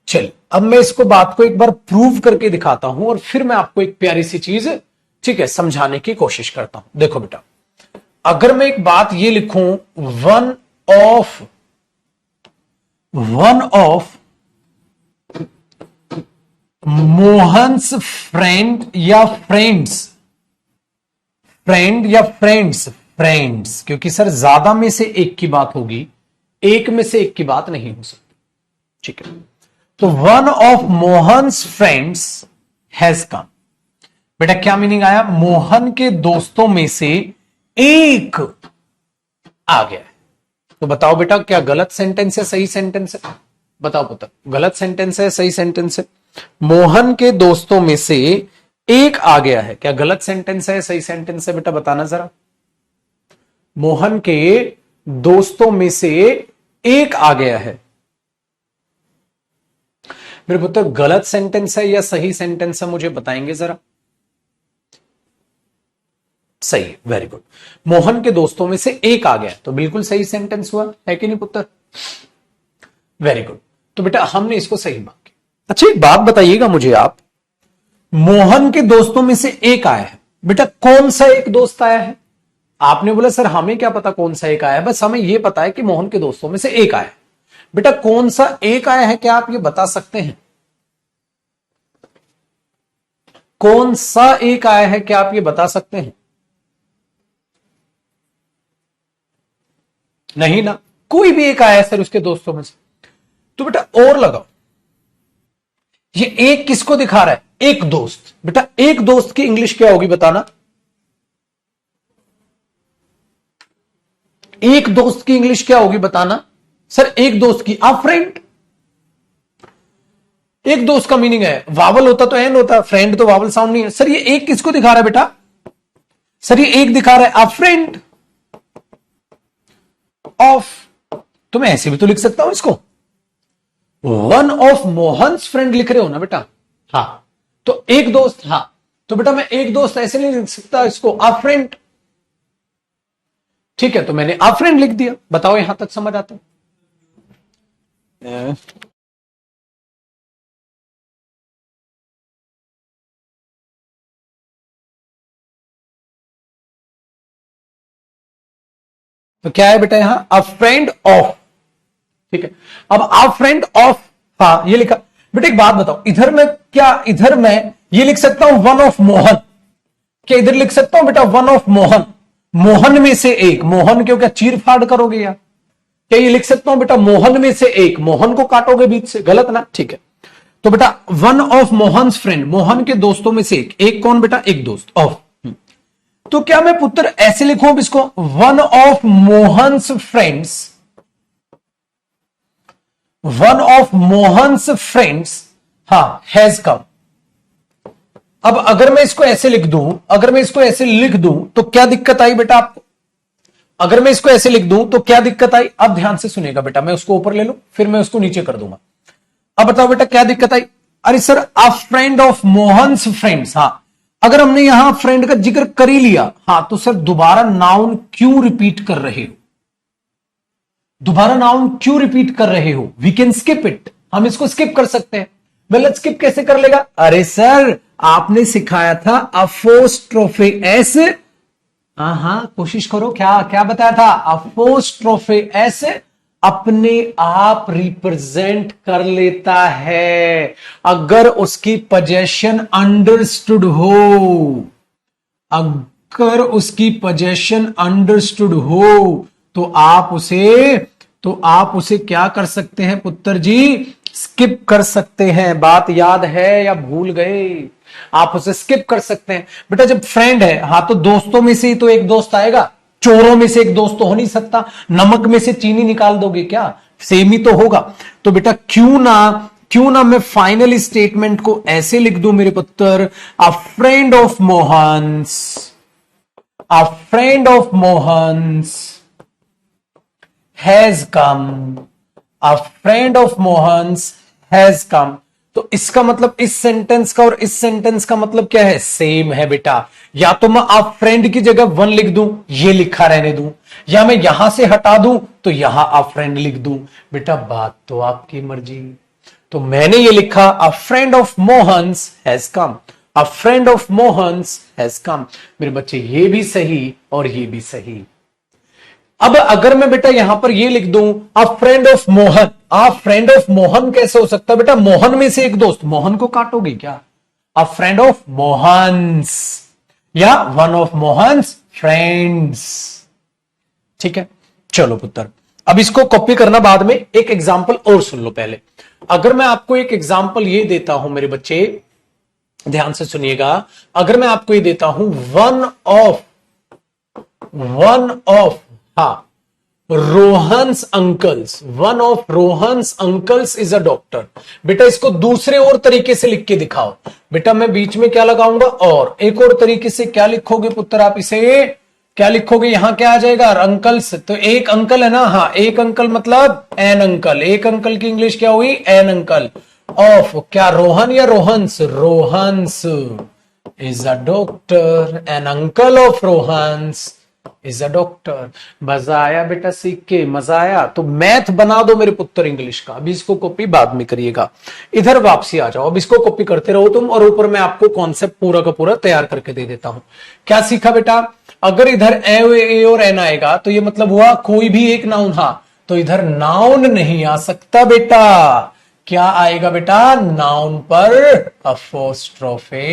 चल अब मैं इसको बात को एक बार प्रूव करके दिखाता हूं और फिर मैं आपको एक प्यारी सी चीज, ठीक है, समझाने की कोशिश करता हूं। देखो बेटा, अगर मैं एक बात ये लिखूं, वन ऑफ मोहन्स फ्रेंड या फ्रेंड्स, फ्रेंड या फ्रेंड्स, फ्रेंड्स, क्योंकि सर ज्यादा में से एक की बात होगी, एक में से एक की बात नहीं हो सकती। ठीक है, तो one of Mohan's friends has come. बेटा क्या मीनिंग आया? मोहन के दोस्तों में से एक आ गया है। तो बताओ बेटा, क्या गलत सेंटेंस है सही सेंटेंस है? बताओ पुत्र, गलत सेंटेंस है सही सेंटेंस है? मोहन के दोस्तों में से एक आ गया है, क्या गलत सेंटेंस है सही सेंटेंस है? बेटा बताना जरा। मोहन के दोस्तों में से एक आ गया है, मेरे पुत्र गलत सेंटेंस है या सही सेंटेंस है, मुझे बताएंगे जरा। सही, वेरी गुड। मोहन के दोस्तों में से एक आ गया, तो बिल्कुल सही सेंटेंस हुआ है कि नहीं पुत्र? Very good. तो बेटा हमने इसको सही मान के। अच्छा एक बात बताइएगा मुझे आप, मोहन के दोस्तों में से एक आया है, बेटा कौन सा एक दोस्त आया है? आपने बोला सर हमें क्या पता कौन सा एक आया है, बस हमें यह पता है कि मोहन के दोस्तों में से एक आया है। बेटा कौन सा एक आया है, क्या आप ये बता सकते हैं? कौन सा एक आया है, क्या आप ये बता सकते हैं? नहीं ना, कोई भी एक आया है सर उसके दोस्तों में से। तो बेटा और लगाओ, ये एक किसको दिखा रहा है? एक दोस्त। बेटा एक दोस्त की इंग्लिश क्या होगी बताना? एक दोस्त की इंग्लिश क्या होगी बताना? सर एक दोस्त की आ फ्रेंड। एक दोस्त का मीनिंग है, वावल होता तो एन होता, फ्रेंड तो वावल साउंड नहीं है। सर ये एक किसको दिखा रहा है बेटा? सर ये एक दिखा रहा है आ फ्रेंड ऑफ। तो मैं ऐसे भी तो लिख सकता हूं इसको, वन ऑफ मोहन्स फ्रेंड लिख रहे हो ना बेटा? हाँ, तो एक दोस्त। हाँ, तो बेटा मैं एक दोस्त ऐसे नहीं लिख सकता इसको, आ फ्रेंड। ठीक है, तो मैंने आ फ्रेंड लिख दिया। बताओ यहां तक समझ आता है? तो क्या है बेटा यहां? अ फ्रेंड ऑफ। ठीक है, अब अ फ्रेंड ऑफ, हाँ ये लिखा। बेटा एक बात बताओ, इधर मैं क्या, इधर मैं ये लिख सकता हूं वन ऑफ मोहन? क्या इधर लिख सकता हूं बेटा वन ऑफ मोहन? मोहन में से एक, मोहन क्यों क्या चीर फाड़ करोगे यार? क्या ये लिख सकता हूं बेटा मोहन में से एक? मोहन को काटोगे बीच से, गलत ना? ठीक है, तो बेटा one of Mohan's friend, Mohan के दोस्तों में से एक। एक कौन बेटा? एक दोस्त ऑफ। तो क्या मैं पुत्र ऐसे लिखूं अब इसको, one of Mohan's friends, one of Mohan's friends हाँ हैज कम। अब अगर मैं इसको ऐसे लिख दूं, अगर मैं इसको ऐसे लिख दूं तो क्या दिक्कत आई बेटा आपको? अगर मैं इसको ऐसे लिख दूं तो क्या दिक्कत आई? अब ध्यान से सुनिएगा बेटा, मैं उसको ऊपर ले लूं फिर मैं उसको नीचे कर दूंगा। अब बताओ बेटा क्या दिक्कत आई? अरे sir a friend of Mohan's friends, हाँ अगर हमने यहां फ्रेंड का जिक्र कर ही लिया, हाँ तो सर दोबारा नाउन क्यों रिपीट कर रहे हो? दोबारा नाउन क्यों रिपीट कर रहे हो? वी कैन स्किप इट, हम इसको स्किप कर सकते हैं। वेल स्किप कैसे कर लेगा? अरे सर आपने सिखाया था अपोस्ट्रोफे एस, हाँ कोशिश करो, क्या क्या बताया था? अपोस्ट्रोफे एस अपने आप रिप्रेजेंट कर लेता है अगर उसकी पोजेशन अंडरस्टूड हो। अगर उसकी पोजेशन अंडरस्टूड हो तो आप उसे क्या कर सकते हैं पुत्र जी? स्किप कर सकते हैं। बात याद है या भूल गए? आप उसे स्किप कर सकते हैं बेटा। जब फ्रेंड है, हाँ तो दोस्तों में से ही तो एक दोस्त आएगा, चोरों में से एक दोस्त तो हो नहीं सकता। नमक में से चीनी निकाल दोगे क्या? सेम ही तो होगा। तो बेटा क्यों ना मैं फाइनल स्टेटमेंट को ऐसे लिख दूं मेरे पुत्र, अ friend of Mohan's, a friend of Mohan's has come, a friend of Mohan's has come. तो इसका मतलब इस सेंटेंस का और इस सेंटेंस का मतलब क्या है? सेम है बेटा। या तो मैं आप फ्रेंड की जगह वन लिख दूं, ये लिखा रहने दूं, या मैं यहां से हटा दूं तो यहां आप फ्रेंड लिख दूं। बेटा बात तो आपकी मर्जी। तो मैंने ये लिखा अ friend of Mohan's has come, a friend of Mohan's has come. मेरे बच्चे ये भी सही और ये भी सही। अब अगर मैं बेटा यहां पर ये लिख दूं a friend of Mohan, a friend of Mohan कैसे हो सकता है बेटा? मोहन में से एक दोस्त, मोहन को काटोगे क्या? आ फ्रेंड ऑफ मोहन्स या वन ऑफ मोहन्स फ्रेंड्स। ठीक है, चलो पुत्र, अब इसको कॉपी करना बाद में। एक एग्जाम्पल और सुन लो पहले। अगर मैं आपको एक एग्जाम्पल ये देता हूं मेरे बच्चे, ध्यान से सुनिएगा, अगर मैं आपको ये देता हूं वन ऑफ हा Rohan's uncles, one of Rohan's uncles is a doctor. बेटा इसको दूसरे और तरीके से लिख के दिखाओ। बेटा मैं बीच में क्या लगाऊंगा? और एक और तरीके से क्या लिखोगे पुत्र आप इसे? क्या लिखोगे? यहां क्या आ जाएगा? अंकल्स, तो एक अंकल है ना, हाँ एक अंकल मतलब एन अंकल। एक अंकल की इंग्लिश क्या हुई? An uncle. ऑफ क्या, रोहन या Rohan's? Rohan's is a doctor, an uncle of Rohan's is a doctor. मजा आया बेटा सीख के? मजा आया? तो मैथ बना दो मेरे पुत्र इंग्लिश का। अभी इसको कॉपी बाद में करिएगा, इधर वापसी आ जाओ। अब इसको कॉपी करते रहो तुम, और ऊपर मैं आपको कॉन्सेप्ट पूरा का पूरा तैयार करके दे देता हूं। क्या सीखा बेटा? अगर इधर ए और एन आएगा तो ये मतलब हुआ कोई भी एक नाउन। हा, तो इधर नाउन नहीं आ सकता बेटा। क्या आएगा बेटा? नाउन पर अपोस्ट्रोफे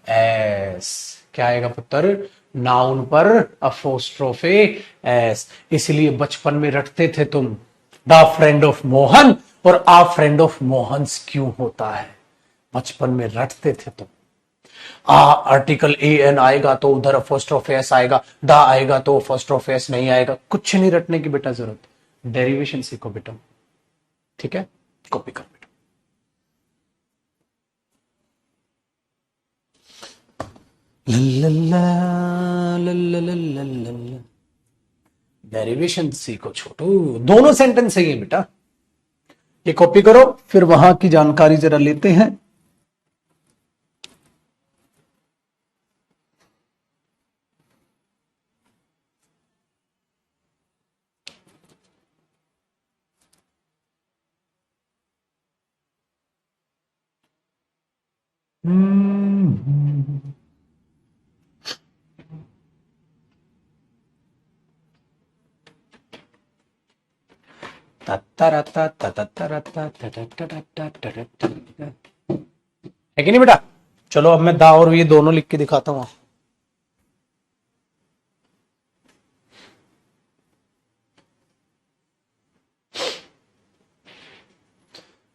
एस। क्या आएगा पुत्र? नाउन पर अपोस्ट्रोफे एस। इसलिए बचपन में रटते थे तुम द फ्रेंड ऑफ मोहन, और आ फ्रेंड ऑफ मोहन्स क्यों होता है? बचपन में रटते थे तुम। आ आर्टिकल ए एन आएगा तो उधर फर्स्ट ऑफ एस आएगा, द आएगा तो फर्स्ट ऑफ एस नहीं आएगा। कुछ नहीं रटने की बेटा जरूरत, डेरिवेशन सीखो बेटा। ठीक है, कॉपी कर बेटा। डेरिवेशन सीखो छोटू, दोनों सेंटेंस सही है बेटा। ये कॉपी करो, फिर वहां की जानकारी जरा लेते हैं। है कि नहीं बेटा? चलो अब मैं दा और ये दोनों लिख के दिखाता हूं।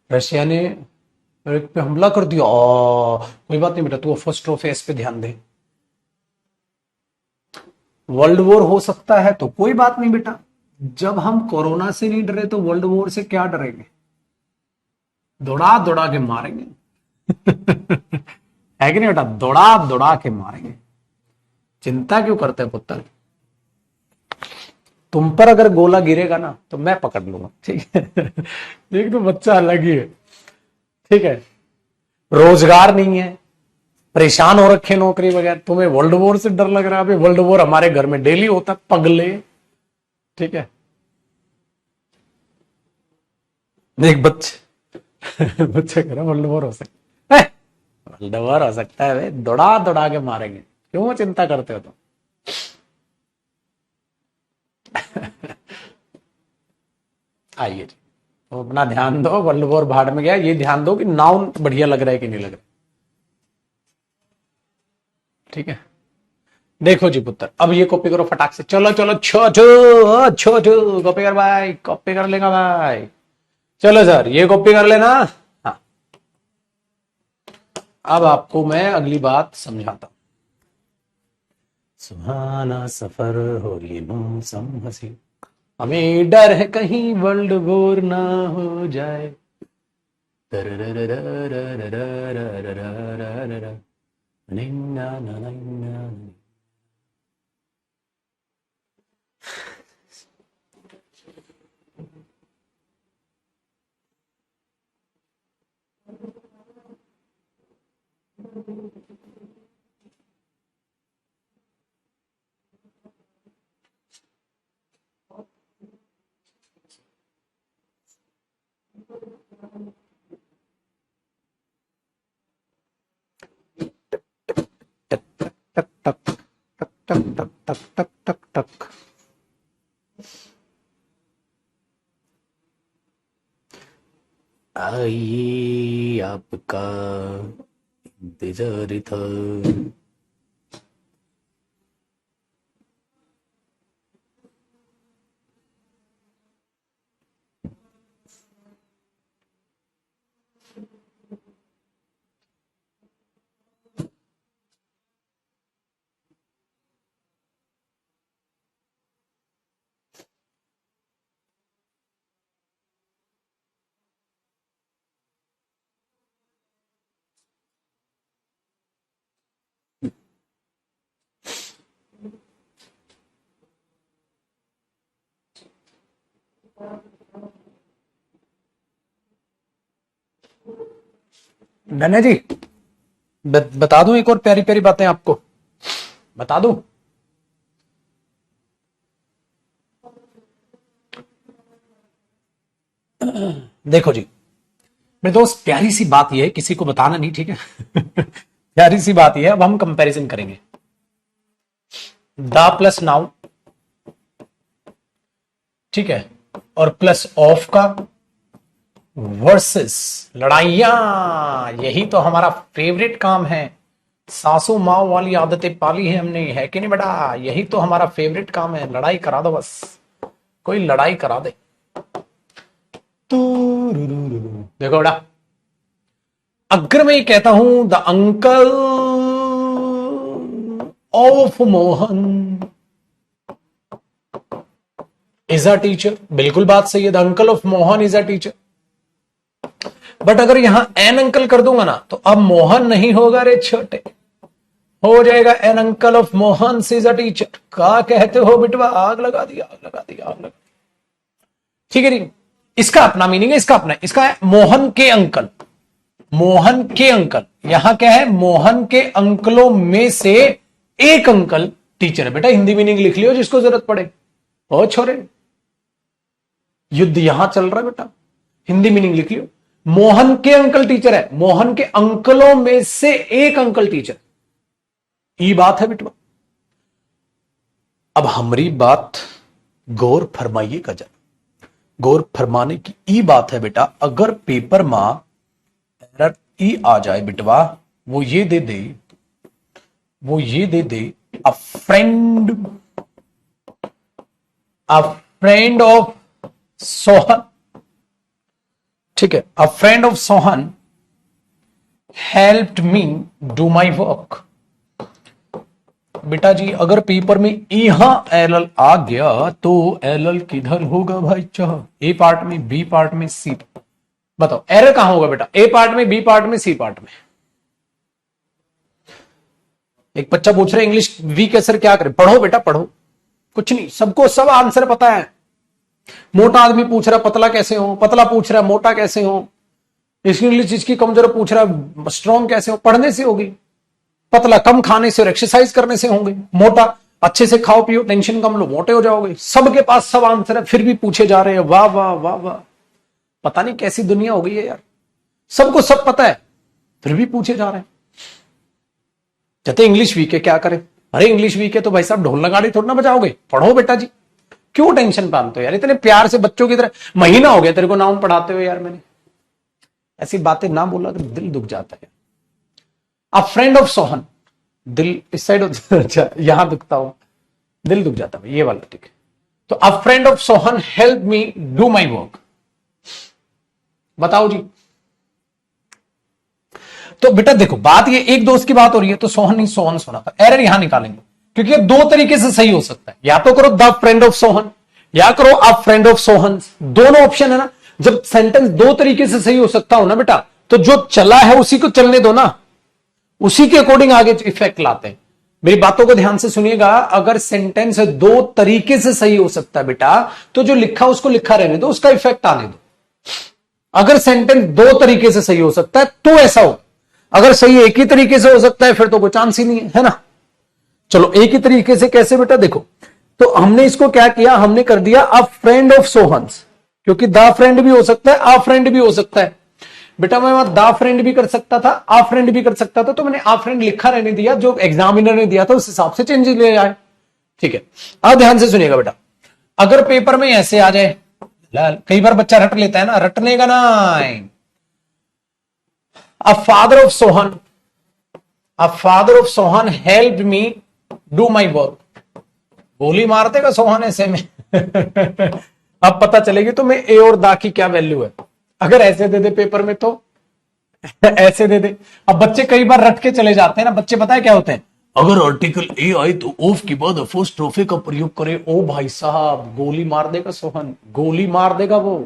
रशिया ने यूक्रेन पे हमला कर दिया। कोई बात नहीं बेटा, तू फर्स्ट ऑफ एस पे ध्यान दे। वर्ल्ड वॉर हो सकता है तो कोई बात नहीं बेटा, जब हम कोरोना से नहीं डरे तो वर्ल्ड वॉर से क्या डरेंगे? दौड़ा दौड़ा के मारेंगे। है कि नहीं बेटा? दौड़ा दौड़ा के मारेंगे। चिंता क्यों करते हैं पुत्र? तुम पर अगर गोला गिरेगा ना तो मैं पकड़ लूंगा। ठीक है? एक तो बच्चा अलग ही है। ठीक है, रोजगार नहीं है, परेशान हो रखे नौकरी वगैरह, तुम्हें वर्ल्ड वॉर से डर लग रहा है? अभी वर्ल्ड वॉर हमारे घर में डेली होता है पगले। ठीक है, एक बच्चे बच्चे कह रहे वर्ल्ड वॉर हो सकता है। वर्ल्ड वॉर हो सकता है भाई, दौड़ा दौड़ा के मारेंगे, क्यों चिंता करते हो तुम? आइए जी, तो अपना ध्यान दो। वर्ल्ड वॉर भाड़ में गया, ये ध्यान दो कि नाउन बढ़िया लग रहा है कि नहीं लग रहा। ठीक है, देखो जी पुत्र, अब ये कॉपी करो फटाक से। चलो चलो छोटू छोटू कॉपी कर भाई, कॉपी कर लेगा भाई। चलो सर ये कॉपी कर लेना। हाँ, अब आपको मैं अगली बात समझाता हूं। सुहाना सफर हो ये मौसम हसी, हमें डर है कहीं वर्ल्ड वॉर ना हो जाए। टक टक टक टक टक टक टक टक टक टक। आइए आपका इंतजार था। डन है जी। बता दूं एक और प्यारी प्यारी बातें आपको, बता दूं। देखो जी मेरे दोस्त, प्यारी सी बात यह है, किसी को बताना नहीं, ठीक है। प्यारी सी बात यह है, अब हम कंपैरिजन करेंगे द प्लस नाउ, ठीक है, और प्लस ऑफ का वर्सेस लड़ाइयां। यही तो हमारा फेवरेट काम है, सासू माँ वाली आदतें पाली है हमने, है कि नहीं बेटा? यही तो हमारा फेवरेट काम है, लड़ाई करा दो बस, कोई लड़ाई करा दे। देखो बेटा, अगर मैं ये कहता हूं the uncle of Mohan is a teacher, बिल्कुल बात सही है, the uncle of Mohan is a teacher. But अगर यहां एन अंकल कर दूंगा ना, तो अब मोहन नहीं होगा रे छोटे, हो जाएगा an uncle of Mohan is a teacher. क्या कहते हो बिटवा? आग लगा दी, आग लगा दी, आग लगा दी। ठीक है जी, इसका अपना मीनिंग है, इसका अपना, इसका है मोहन के अंकल, मोहन के अंकल। यहां क्या है? मोहन के अंकलों में से एक अंकल टीचर है। बेटा हिंदी मीनिंग लिख लियो जिसको जरूरत पड़े। ओ छोरे, युद्ध यहां चल रहा है बेटा, हिंदी मीनिंग लिख लियो। मोहन के अंकल टीचर है, मोहन के अंकलों में से एक अंकल टीचर, ये बात है बेटा। अब हमारी बात गौर फरमाइएगा जरा, गौर फरमाने की ई बात है बेटा। अगर पेपर में एरर ई आ जाए बिटवा, वो ये दे दे, वो ये दे दे, a friend, a friend of Sohan, ठीक है, a friend of Sohan helped me do my work. बेटा जी अगर पेपर में यहां एल आ गया तो एल किधर होगा भाई? चाह ए पार्ट में, बी पार्ट में, सी, बताओ एरर कहां होगा बेटा? ए पार्ट में, बी पार्ट में, सी पार्ट में? एक बच्चा पूछ रहा है इंग्लिश वीक है सर क्या करें? पढ़ो बेटा पढ़ो, कुछ नहीं, सबको सब आंसर पता है। मोटा आदमी पूछ रहा है पतला कैसे हो, पतला पूछ रहा है मोटा कैसे हो, इंग्लिश इसकी कमजोर पूछ रहा है स्ट्रॉन्ग कैसे हो, पढ़ने से होगी। पतला कम खाने से और एक्सरसाइज करने से होंगे, मोटा अच्छे से खाओ पियो टेंशन कम लो मोटे हो जाओगे। सबके पास सब आंसर है, फिर भी पूछे जा रहे हैं। वाह वाह वाह वाह, पता नहीं कैसी दुनिया हो गई है यार, सबको सब पता है फिर भी पूछे जा रहे हैं। कहते इंग्लिश वीक है क्या करें? अरे इंग्लिश वीक है तो भाई साहब ढोल नगाड़े थोड़ा ना बजाओगे, पढ़ो बेटा जी। क्यों टेंशन पालते हो यार, इतने प्यार से बच्चों की तरह, महीना हो गया तेरे को नाम पढ़ाते हुए यार, मैंने ऐसी बातें ना बोला तो दिल दुख जाता है। अ फ्रेंड ऑफ सोहन, दिल इस साइड अच्छा यहां दुखता हो, दिल दुख जाता है ये वाला, ठीक है। तो अ friend of Sohan help me do my work, बताओ जी। तो बेटा देखो बात ये एक दोस्त की बात हो रही है तो सोहन नहीं सोहन सुना था, एरर यहां निकालेंगे क्योंकि दो तरीके से सही हो सकता है, या तो करो द फ्रेंड ऑफ सोहन या करो अ फ्रेंड ऑफ सोहन, दोनों ऑप्शन है ना। जब सेंटेंस दो तरीके से सही हो सकता हो ना बेटा, तो जो चला है उसी को चलने दो ना, उसी के अकॉर्डिंग आगे इफेक्ट लाते हैं। मेरी बातों को ध्यान से सुनिएगा, अगर सेंटेंस दो तरीके से सही हो सकता है बेटा, तो जो लिखा उसको लिखा रहने दो, उसका इफेक्ट आने दो। अगर सेंटेंस दो तरीके से सही हो सकता है तो ऐसा हो, अगर सही एक ही तरीके से हो सकता है फिर तो कोई चांस ही नहीं है ना। चलो एक ही तरीके से कैसे बेटा? देखो तो हमने इसको क्या किया, हमने कर दिया अ फ्रेंड ऑफ सोहन्स, क्योंकि द फ्रेंड भी हो सकता है अ फ्रेंड भी हो सकता है। बेटा मैं वहां द फ्रेंड भी कर सकता था अ फ्रेंड भी कर सकता था, तो मैंने अ फ्रेंड लिखा रहने दिया, जो एग्जामिनर ने दिया था उस हिसाब से चेंज ले आए, ठीक है। अब ध्यान से सुनिएगा बेटा, अगर पेपर में ऐसे आ जाए, कई बार बच्चा रट लेता है ना, रटने का ना a father of Sohan, a father of Sohan help me do my work. गोली मार देगा सोहन ऐसे में अब पता चलेगी तुम्हें ए और दा की क्या वैल्यू है। अगर ऐसे दे दे पेपर में तो ऐसे दे दे। अब बच्चे कई बार रट के चले जाते हैं ना, बच्चे पता है क्या होते हैं, अगर आर्टिकल ए आए तो ऑफ के बाद अपोस्ट्रोफे का प्रयोग करें। ओ भाई साहब, गोली मार देगा सोहन, गोली मार देगा वो।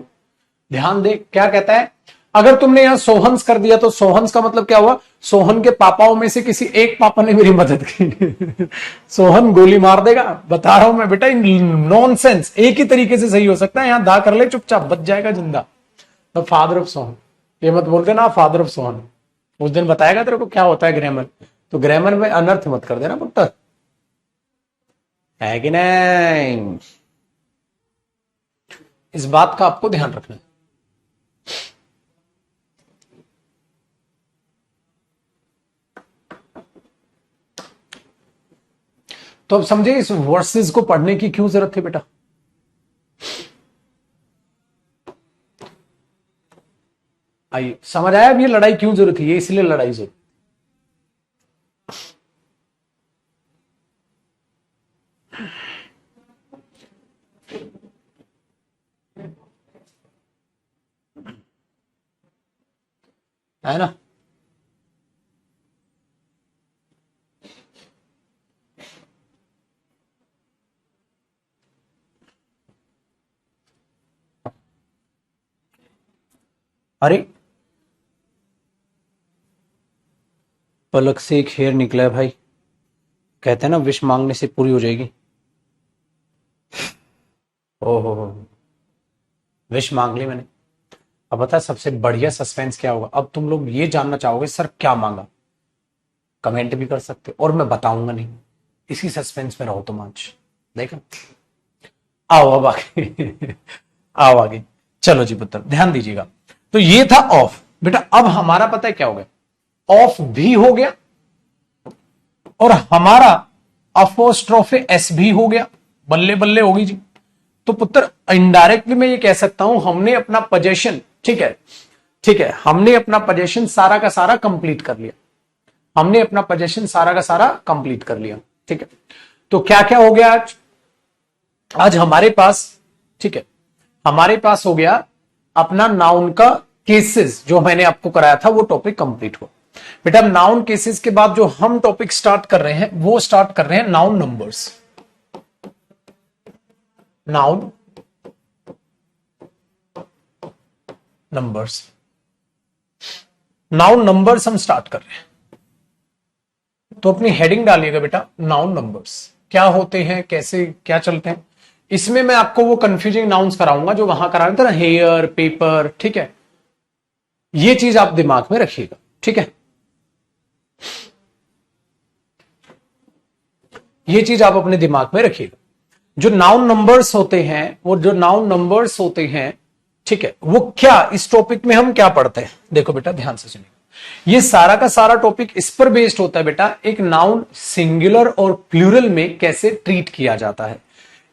ध्यान दे क्या कहता है, अगर तुमने यहां सोहन्स कर दिया तो सोहन्स का मतलब क्या हुआ, सोहन के पापाओं में से किसी एक पापा ने मेरी मदद की सोहन गोली मार देगा। बता रहा हूं मैं बेटा, नॉनसेंस एक ही तरीके से सही हो सकता है। यहां दा कर ले चुपचाप, बच जाएगा जिंदा। द फादर ऑफ सोहन, ये मत बोलते ना फादर ऑफ सोहन, उस दिन बताएगा तेरे को क्या होता है ग्रामर। तो ग्रामर में अनर्थ मत कर देना पुत्र, है कि नहीं। इस बात का आपको ध्यान रखना है। तो अब समझे इस वर्सेस को पढ़ने की क्यों जरूरत है बेटा। आइए समझ आया अब ये लड़ाई क्यों जरूरत है, ये इसलिए लड़ाई जरूरत है ना। अरे पलक से एक हेयर निकला है भाई, कहते हैं ना विश मांगने से पूरी हो जाएगी। ओहो, विश मांग ली मैंने। अब बता सबसे बढ़िया सस्पेंस क्या होगा, अब तुम लोग ये जानना चाहोगे सर क्या मांगा। कमेंट भी कर सकते और मैं बताऊंगा नहीं, इसी सस्पेंस में रहो तुम आज। देखा, आओ अब आगे आओ आगे, चलो जी पुत्र ध्यान दीजिएगा। तो ये था ऑफ बेटा। अब हमारा पता है क्या हो गया, ऑफ भी हो गया और हमारा अपोस्ट्रोफे एस भी हो गया। बल्ले बल्ले होगी जी। तो पुत्र इनडायरेक्टली मैं ये कह सकता हूं हमने अपना पोजेशन, ठीक है ठीक है, हमने अपना पोजेशन सारा का सारा कंप्लीट कर लिया। हमने अपना पोजेशन सारा का सारा कंप्लीट कर लिया, ठीक है। तो क्या क्या हो गया आज, आज हमारे पास, ठीक है, हमारे पास हो गया अपना नाउन का केसेस, जो मैंने आपको कराया था वो टॉपिक कंप्लीट हुआ। बेटा नाउन केसेस के बाद जो हम टॉपिक स्टार्ट कर रहे हैं वो स्टार्ट कर रहे हैं noun numbers. Noun numbers, noun numbers हम स्टार्ट कर रहे हैं। तो अपनी हेडिंग डालिएगा बेटा, नाउन नंबर्स क्या होते हैं, कैसे क्या चलते हैं। इसमें मैं आपको वो कंफ्यूजिंग नाउन्स कराऊंगा जो वहां करा रहे थे ना, हेयर पेपर, ठीक है। ये चीज आप दिमाग में रखिएगा, ठीक है। ये चीज आप अपने दिमाग में रखिएगा। जो नाउन नंबर्स होते हैं, वो जो नाउन नंबर्स होते हैं, ठीक है, वो क्या इस टॉपिक में हम क्या पढ़ते हैं। देखो बेटा ध्यान से सुनिए, ये सारा का सारा टॉपिक इस पर बेस्ड होता है बेटा, एक नाउन सिंगुलर और प्लूरल में कैसे ट्रीट किया जाता है।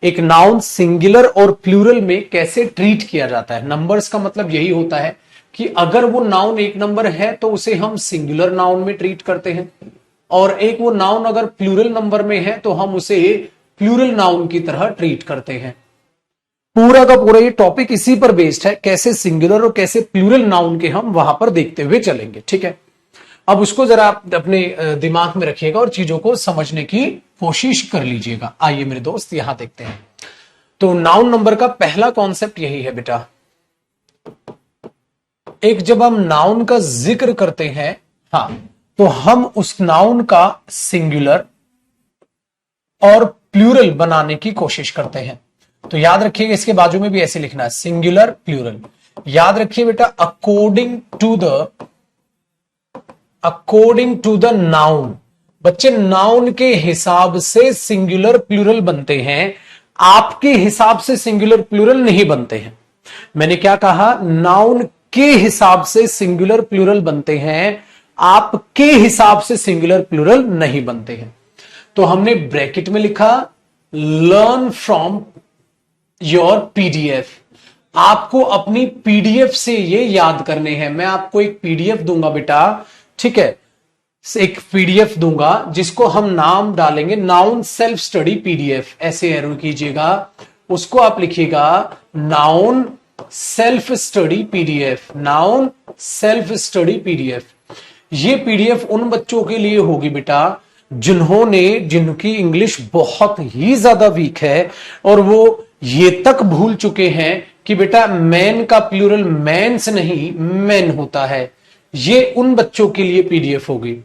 एक नाउन सिंगुलर और प्लूरल में कैसे ट्रीट किया जाता है। नंबर्स का मतलब यही होता है कि अगर वो नाउन एक नंबर है तो उसे हम सिंगुलर नाउन में ट्रीट करते हैं, और एक वो नाउन अगर प्लूरल नंबर में है तो हम उसे प्लूरल नाउन की तरह ट्रीट करते हैं। पूरा का पूरा ये टॉपिक इसी पर बेस्ड है, कैसे सिंगुलर और कैसे प्लूरल नाउन के हम वहां पर देखते हुए चलेंगे, ठीक है। अब उसको जरा आप अपने दिमाग में रखिएगा और चीजों को समझने की कोशिश कर लीजिएगा। आइए मेरे दोस्त यहां देखते हैं। तो नाउन नंबर का पहला कॉन्सेप्ट यही है बेटा, एक जब हम नाउन का जिक्र करते हैं, हाँ, तो हम उस नाउन का सिंगुलर और प्लूरल बनाने की कोशिश करते हैं। तो याद रखिएगा इसके बाजू में भी ऐसे लिखना है, सिंगुलर प्लूरल। याद रखिए बेटा, अकॉर्डिंग टू द नाउन। बच्चे नाउन के हिसाब से सिंगुलर प्लूरल बनते हैं, आपके हिसाब से सिंगुलर प्लूरल नहीं बनते हैं। मैंने क्या कहा, नाउन के हिसाब से सिंगुलर प्लूरल बनते हैं, आपके हिसाब से सिंगुलर प्लूरल नहीं बनते हैं। तो हमने ब्रैकेट में लिखा लर्न फ्रॉम योर पीडीएफ। आपको अपनी पीडीएफ से ये याद करने हैं। मैं आपको एक पीडीएफ दूंगा बेटा, ठीक है, एक पीडीएफ दूंगा जिसको हम नाम डालेंगे नाउन सेल्फ स्टडी पीडीएफ, ऐसे एरो कीजिएगा, उसको आप लिखिएगा noun self study PDF, noun self study PDF. ये पीडीएफ उन बच्चों के लिए होगी बेटा जिनकी इंग्लिश बहुत ही ज्यादा वीक है और वो ये तक भूल चुके हैं कि बेटा मैन का प्लूरल मैंस नहीं मैन होता है। ये उन बच्चों के लिए पीडीएफ होगी।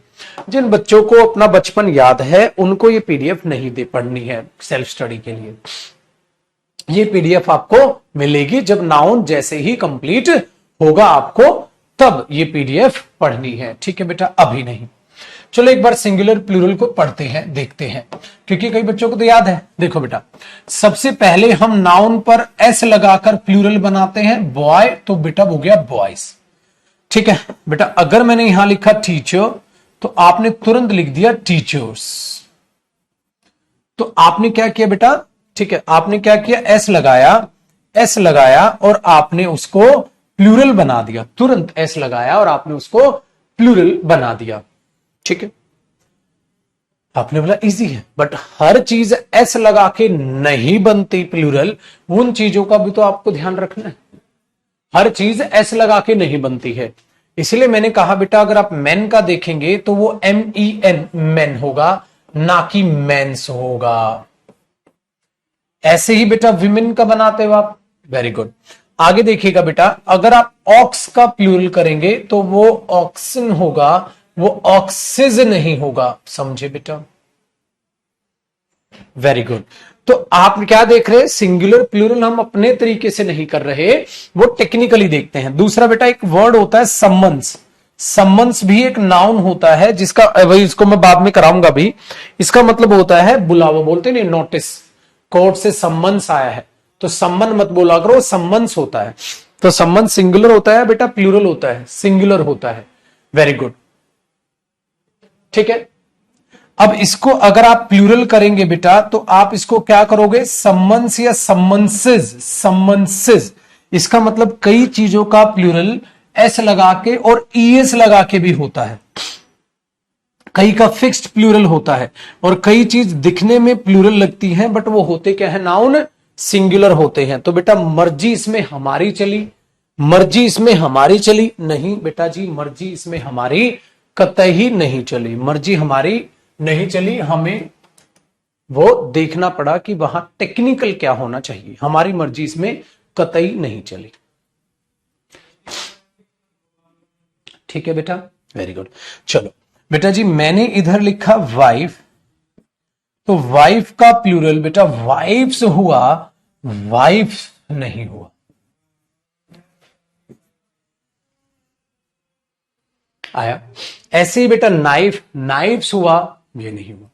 जिन बच्चों को अपना बचपन याद है उनको ये पीडीएफ नहीं दे पढ़नी है सेल्फ स्टडी के लिए। ये पीडीएफ आपको मिलेगी जब नाउन जैसे ही कंप्लीट होगा आपको, तब ये पीडीएफ पढ़नी है, ठीक है बेटा, अभी नहीं। चलो एक बार सिंगुलर प्लूरल को पढ़ते हैं, देखते हैं, क्योंकि कई बच्चों को तो याद है। देखो बेटा, सबसे पहले हम नाउन पर एस लगाकर प्लूरल बनाते हैं, बॉय तो बेटा हो गया बॉयज, ठीक है बेटा। अगर मैंने यहां लिखा टीचर तो आपने तुरंत लिख दिया टीचर्स। तो आपने क्या किया बेटा, ठीक है, आपने क्या किया, एस लगाया और आपने उसको प्लूरल बना दिया, तुरंत एस लगाया और आपने उसको प्लूरल बना दिया, ठीक है। आपने बोला इजी है, बट हर चीज एस लगा के नहीं बनती प्लूरल, उन चीजों का भी तो आपको ध्यान रखना है। हर चीज एस लगा के नहीं बनती है, इसलिए मैंने कहा बेटा अगर आप मैन का देखेंगे तो वो MEN मैन होगा, ना कि मेंस होगा। ऐसे ही बेटा विमेन का बनाते हो आप, वेरी गुड। आगे देखिएगा बेटा, अगर आप ऑक्स का प्लूरल करेंगे तो वो ऑक्सन होगा, वो ऑक्सिज नहीं होगा, समझे बेटा, वेरी गुड। तो आप क्या देख रहे हैं, सिंगुलर प्लूरल हम अपने तरीके से नहीं कर रहे, वो टेक्निकली देखते हैं। दूसरा बेटा एक वर्ड होता है सम्मन्स, सम्मन्स भी एक नाउन होता है जिसका वही इसको मैं बाद में कराऊंगा भी, इसका मतलब होता है बुलावा, बोलते नहीं नोटिस, कोर्ट से सम्मन्स आया है तो सम्मन मत बोला करो, सम्मन्स होता है। तो सम्मन सिंगुलर होता है बेटा, प्लूरल होता है, सिंगुलर होता है, वेरी गुड, ठीक है। अब इसको अगर आप प्लूरल करेंगे बेटा तो आप इसको क्या करोगे, सम्मन्स या सम्मन्सेस, सम्मन्सेस, इसका मतलब कई चीजों का प्लूरल एस लगा के और ईएस लगा के भी होता है, कई का फिक्स्ड प्लूरल होता है, और कई चीज दिखने में प्लूरल लगती हैं बट वो होते क्या है, नाउन सिंगुलर होते हैं। तो बेटा मर्जी इसमें हमारी चली, मर्जी इसमें हमारी चली नहीं बेटा जी, मर्जी इसमें हमारी कतई नहीं चली, मर्जी हमारी नहीं चली, हमें वो देखना पड़ा कि वहां टेक्निकल क्या होना चाहिए, हमारी मर्जी इसमें कतई नहीं चली, ठीक है बेटा, वेरी गुड। चलो बेटा जी मैंने इधर लिखा वाइफ, तो वाइफ का प्लूरल बेटा वाइफ्स हुआ, वाइफ नहीं हुआ, आया। ऐसे ही बेटा नाइफ, नाइफ्स हुआ, ये नहीं हुआ।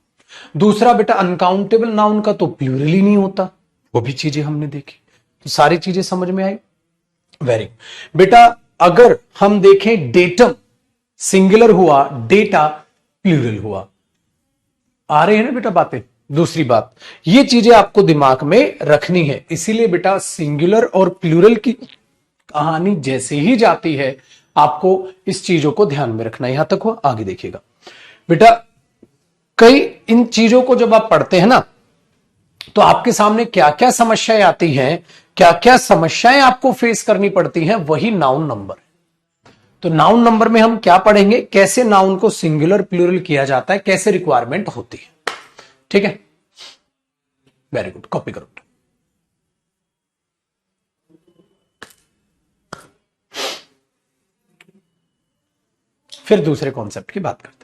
दूसरा बेटा अनकाउंटेबल नाउन का तो प्लूरल ही नहीं होता, वो भी चीजें हमने देखी, तो सारी चीजें समझ में आई, वेरी बेटा। अगर हम देखें डेटम सिंगुलर हुआ, डेटा प्लूरल हुआ, आ रहे हैं ना बेटा बातें। दूसरी बात, ये चीजें आपको दिमाग में रखनी है, इसीलिए बेटा सिंगुलर और प्लूरल की कहानी जैसे ही जाती है आपको इस चीजों को ध्यान में रखना है। यहां तक हो, आगे देखिएगा बेटा। कई इन चीजों को जब आप पढ़ते हैं ना तो आपके सामने क्या क्या समस्याएं आती हैं, क्या क्या समस्याएं आपको फेस करनी पड़ती हैं, वही नाउन नंबर। तो नाउन नंबर में हम क्या पढ़ेंगे, कैसे नाउन को सिंगुलर प्लूरल किया जाता है, कैसे रिक्वायरमेंट होती है, ठीक है, वेरी गुड, कॉपी करो। फिर दूसरे कॉन्सेप्ट की बात करते हैं।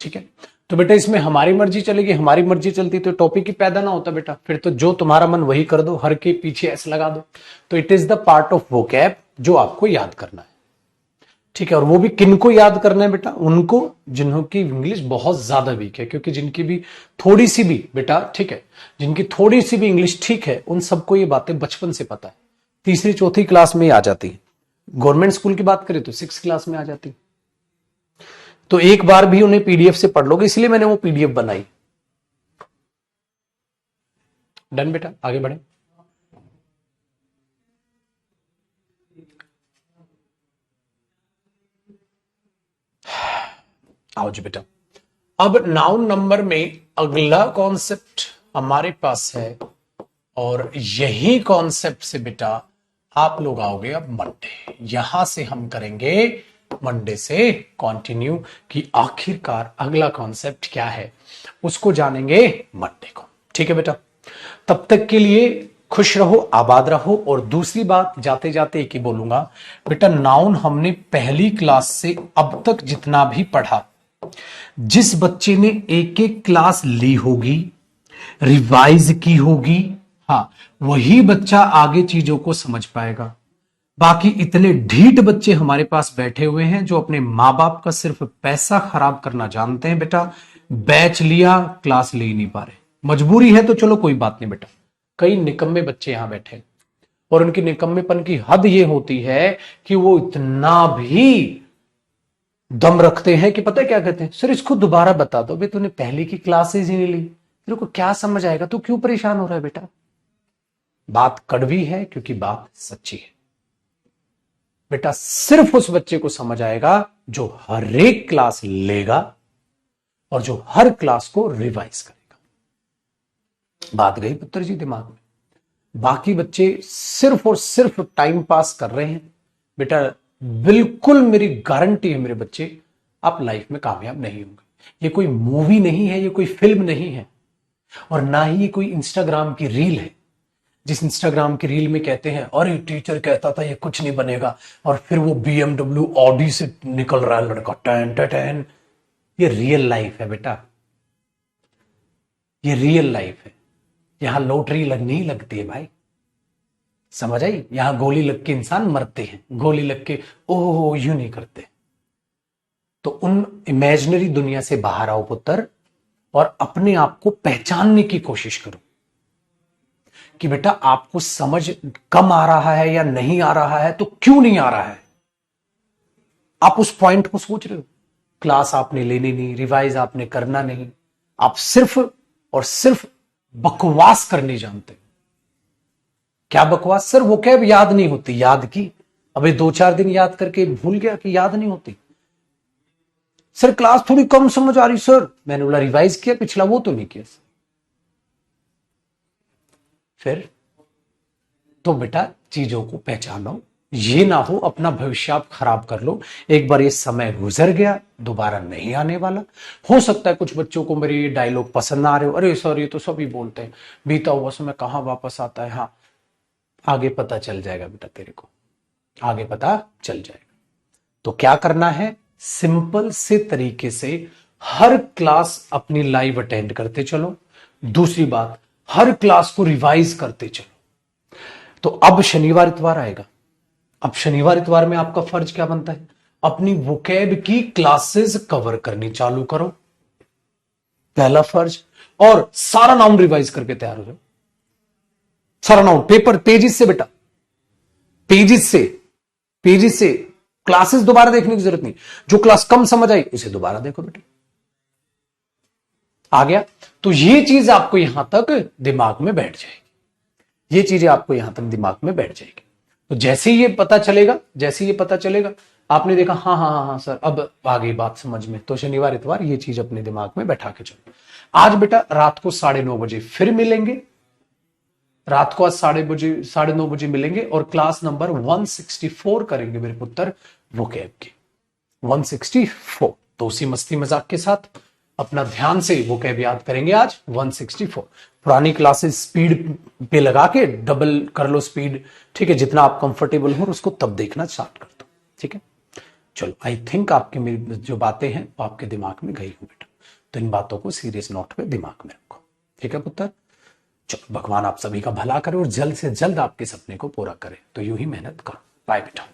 ठीक है। तो बेटा इसमें हमारी मर्जी चलेगी, हमारी मर्जी चलती तो टॉपिक ही पैदा ना होता बेटा, फिर तो जो तुम्हारा मन वही कर दो, हर के पीछे एस लगा दो। तो it is the part of vocab जो आपको याद करना है, ठीक है। और वो भी किनको याद करना है बेटा, उनको जिन्हों की इंग्लिश बहुत ज्यादा वीक है, क्योंकि जिनकी भी थोड़ी सी भी बेटा, ठीक है, जिनकी थोड़ी सी भी इंग्लिश ठीक है, उन सबको ये बातें बचपन से पता है, तीसरी चौथी क्लास में ही आ जाती है। गवर्नमेंट स्कूल की बात करें तो 6 क्लास में आ जाती है। तो एक बार भी उन्हें पीडीएफ से पढ़ लोगे, इसलिए मैंने वो पीडीएफ बनाई। डन बेटा, आगे बढ़े। आओ जी बेटा, अब नाउन नंबर में अगला कॉन्सेप्ट हमारे पास है, और यही कॉन्सेप्ट से बेटा आप लोग आओगे अब मंडे। यहां से हम करेंगे मंडे से कंटिन्यू कि आखिरकार अगला कॉन्सेप्ट क्या है, उसको जानेंगे मंडे को, ठीक है बेटा। तब तक के लिए खुश रहो, आबाद रहो। और दूसरी बात, जाते जाते एक ही बोलूंगा बेटा, नाउन हमने पहली क्लास से अब तक जितना भी पढ़ा, जिस बच्चे ने एक एक क्लास ली होगी, रिवाइज की होगी, हाँ, वही बच्चा आगे चीजों को समझ पाएगा। बाकी इतने ढीठ बच्चे हमारे पास बैठे हुए हैं जो अपने मां बाप का सिर्फ पैसा खराब करना जानते हैं बेटा, बैच लिया, क्लास ले ही नहीं पा रहे। मजबूरी है तो चलो कोई बात नहीं बेटा, कई निकम्मे बच्चे यहां बैठे हैं, और उनकी निकम्मेपन की हद ये होती है कि वो इतना भी दम रखते हैं कि पता है क्या कहते हैं, सर इसको दोबारा बता दो, भाई तूने पहले की क्लासेज ही नहीं ली, तेरे को क्या समझ आएगा, तू क्यों परेशान हो रहा है बेटा। बात कड़वी है क्योंकि बात सच्ची है बेटा। सिर्फ उस बच्चे को समझ आएगा जो हर एक क्लास लेगा और जो हर क्लास को रिवाइज करेगा। बात गई पुत्र जी दिमाग में। बाकी बच्चे सिर्फ और सिर्फ टाइम पास कर रहे हैं बेटा, बिल्कुल मेरी गारंटी है मेरे बच्चे, आप लाइफ में कामयाब नहीं होंगे। ये कोई मूवी नहीं है, ये कोई फिल्म नहीं है, और ना ही ये कोई इंस्टाग्राम की रील है, जिस इंस्टाग्राम की रील में कहते हैं अरे टीचर कहता था ये कुछ नहीं बनेगा, और फिर वो BMW ऑडी से निकल रहा है लड़का, टैन टैन। ये रियल लाइफ है बेटा, ये रियल लाइफ है। यहां लॉटरी नहीं लगती है भाई, समझ आई। यहां गोली लग के इंसान मरते हैं, गोली लग के ओह यूं नहीं करते। तो उन इमेजिनरी दुनिया से बाहर आओ पुत्र, और अपने आप को पहचानने की कोशिश करो कि बेटा आपको समझ कम आ रहा है या नहीं आ रहा है, तो क्यों नहीं आ रहा है। आप उस पॉइंट को सोच रहे हो। क्लास आपने लेनी नहीं, रिवाइज आपने करना नहीं, आप सिर्फ और सिर्फ बकवास करने जानते। क्या बकवास सर, वो क्या याद नहीं होती, याद की अबे 2-4 दिन याद करके भूल गया कि याद नहीं होती। सर क्लास थोड़ी कम समझ आ रही सर, मैंने बोला रिवाइज किया पिछला, वो तो नहीं किया सर। फिर तो बेटा चीजों को पहचानो, ये ना हो अपना भविष्य आप खराब कर लो। एक बार ये समय गुजर गया, दोबारा नहीं आने वाला। हो सकता है कुछ बच्चों को मेरे ये डायलॉग पसंद ना आ रहे हो, अरे सर ये तो सभी बोलते हैं, बीता हुआ समय कहां वापस आता है। हाँ, आगे पता चल जाएगा बेटा, तेरे को आगे पता चल जाएगा। तो क्या करना है, सिंपल से तरीके से हर क्लास अपनी लाइव अटेंड करते चलो। दूसरी बात, हर क्लास को रिवाइज करते चलो। तो अब शनिवार इतवार आएगा, अब शनिवार इतवार में आपका फर्ज क्या बनता है, अपनी वोकैब की क्लासेस कवर करनी चालू करो, पहला फर्ज। और सारा नाउन रिवाइज करके तैयार हो जाओ, सारा नाउन पेपर पेजेस से बेटा, पेजेस से। क्लासेस दोबारा देखने की जरूरत नहीं, जो क्लास कम समझ आई उसे दोबारा देखो बेटा। आ गया। तो ये चीज आपको यहां तक दिमाग में बैठ जाएगी, ये चीजें आपको यहां तक दिमाग में बैठ जाएगी। तो जैसे ही ये पता चलेगा, आपने देखा हाँ हाँ हाँ हाँ सर अब आ गई बात समझ में, तो शनिवार इतवार ये चीज अपने दिमाग में बैठा के चलो। आज बेटा रात को 9:30 बजे फिर मिलेंगे, रात को आज 9:30 बजे मिलेंगे, और क्लास नंबर 164 करेंगे मेरे पुत्र वोकैब की, 164। तो उसी मस्ती मजाक के साथ अपना ध्यान से वोकैब याद करेंगे आज 164। पुरानी क्लासेस स्पीड पे लगा के डबल कर लो स्पीड, ठीक है, जितना आप कंफर्टेबल हो उसको तब देखना स्टार्ट कर दो, ठीक है। चलो आई थिंक आपके मेरी जो बातें हैं वो आपके दिमाग में गई हो बेटा। तो इन बातों को सीरियस नोट पे दिमाग में रखो। ठीक है पुत्र, चलो भगवान आप सभी का भला करे और जल्द से जल्द आपके सपने को पूरा करे। तो यूं ही मेहनत करो। बाय बेटा।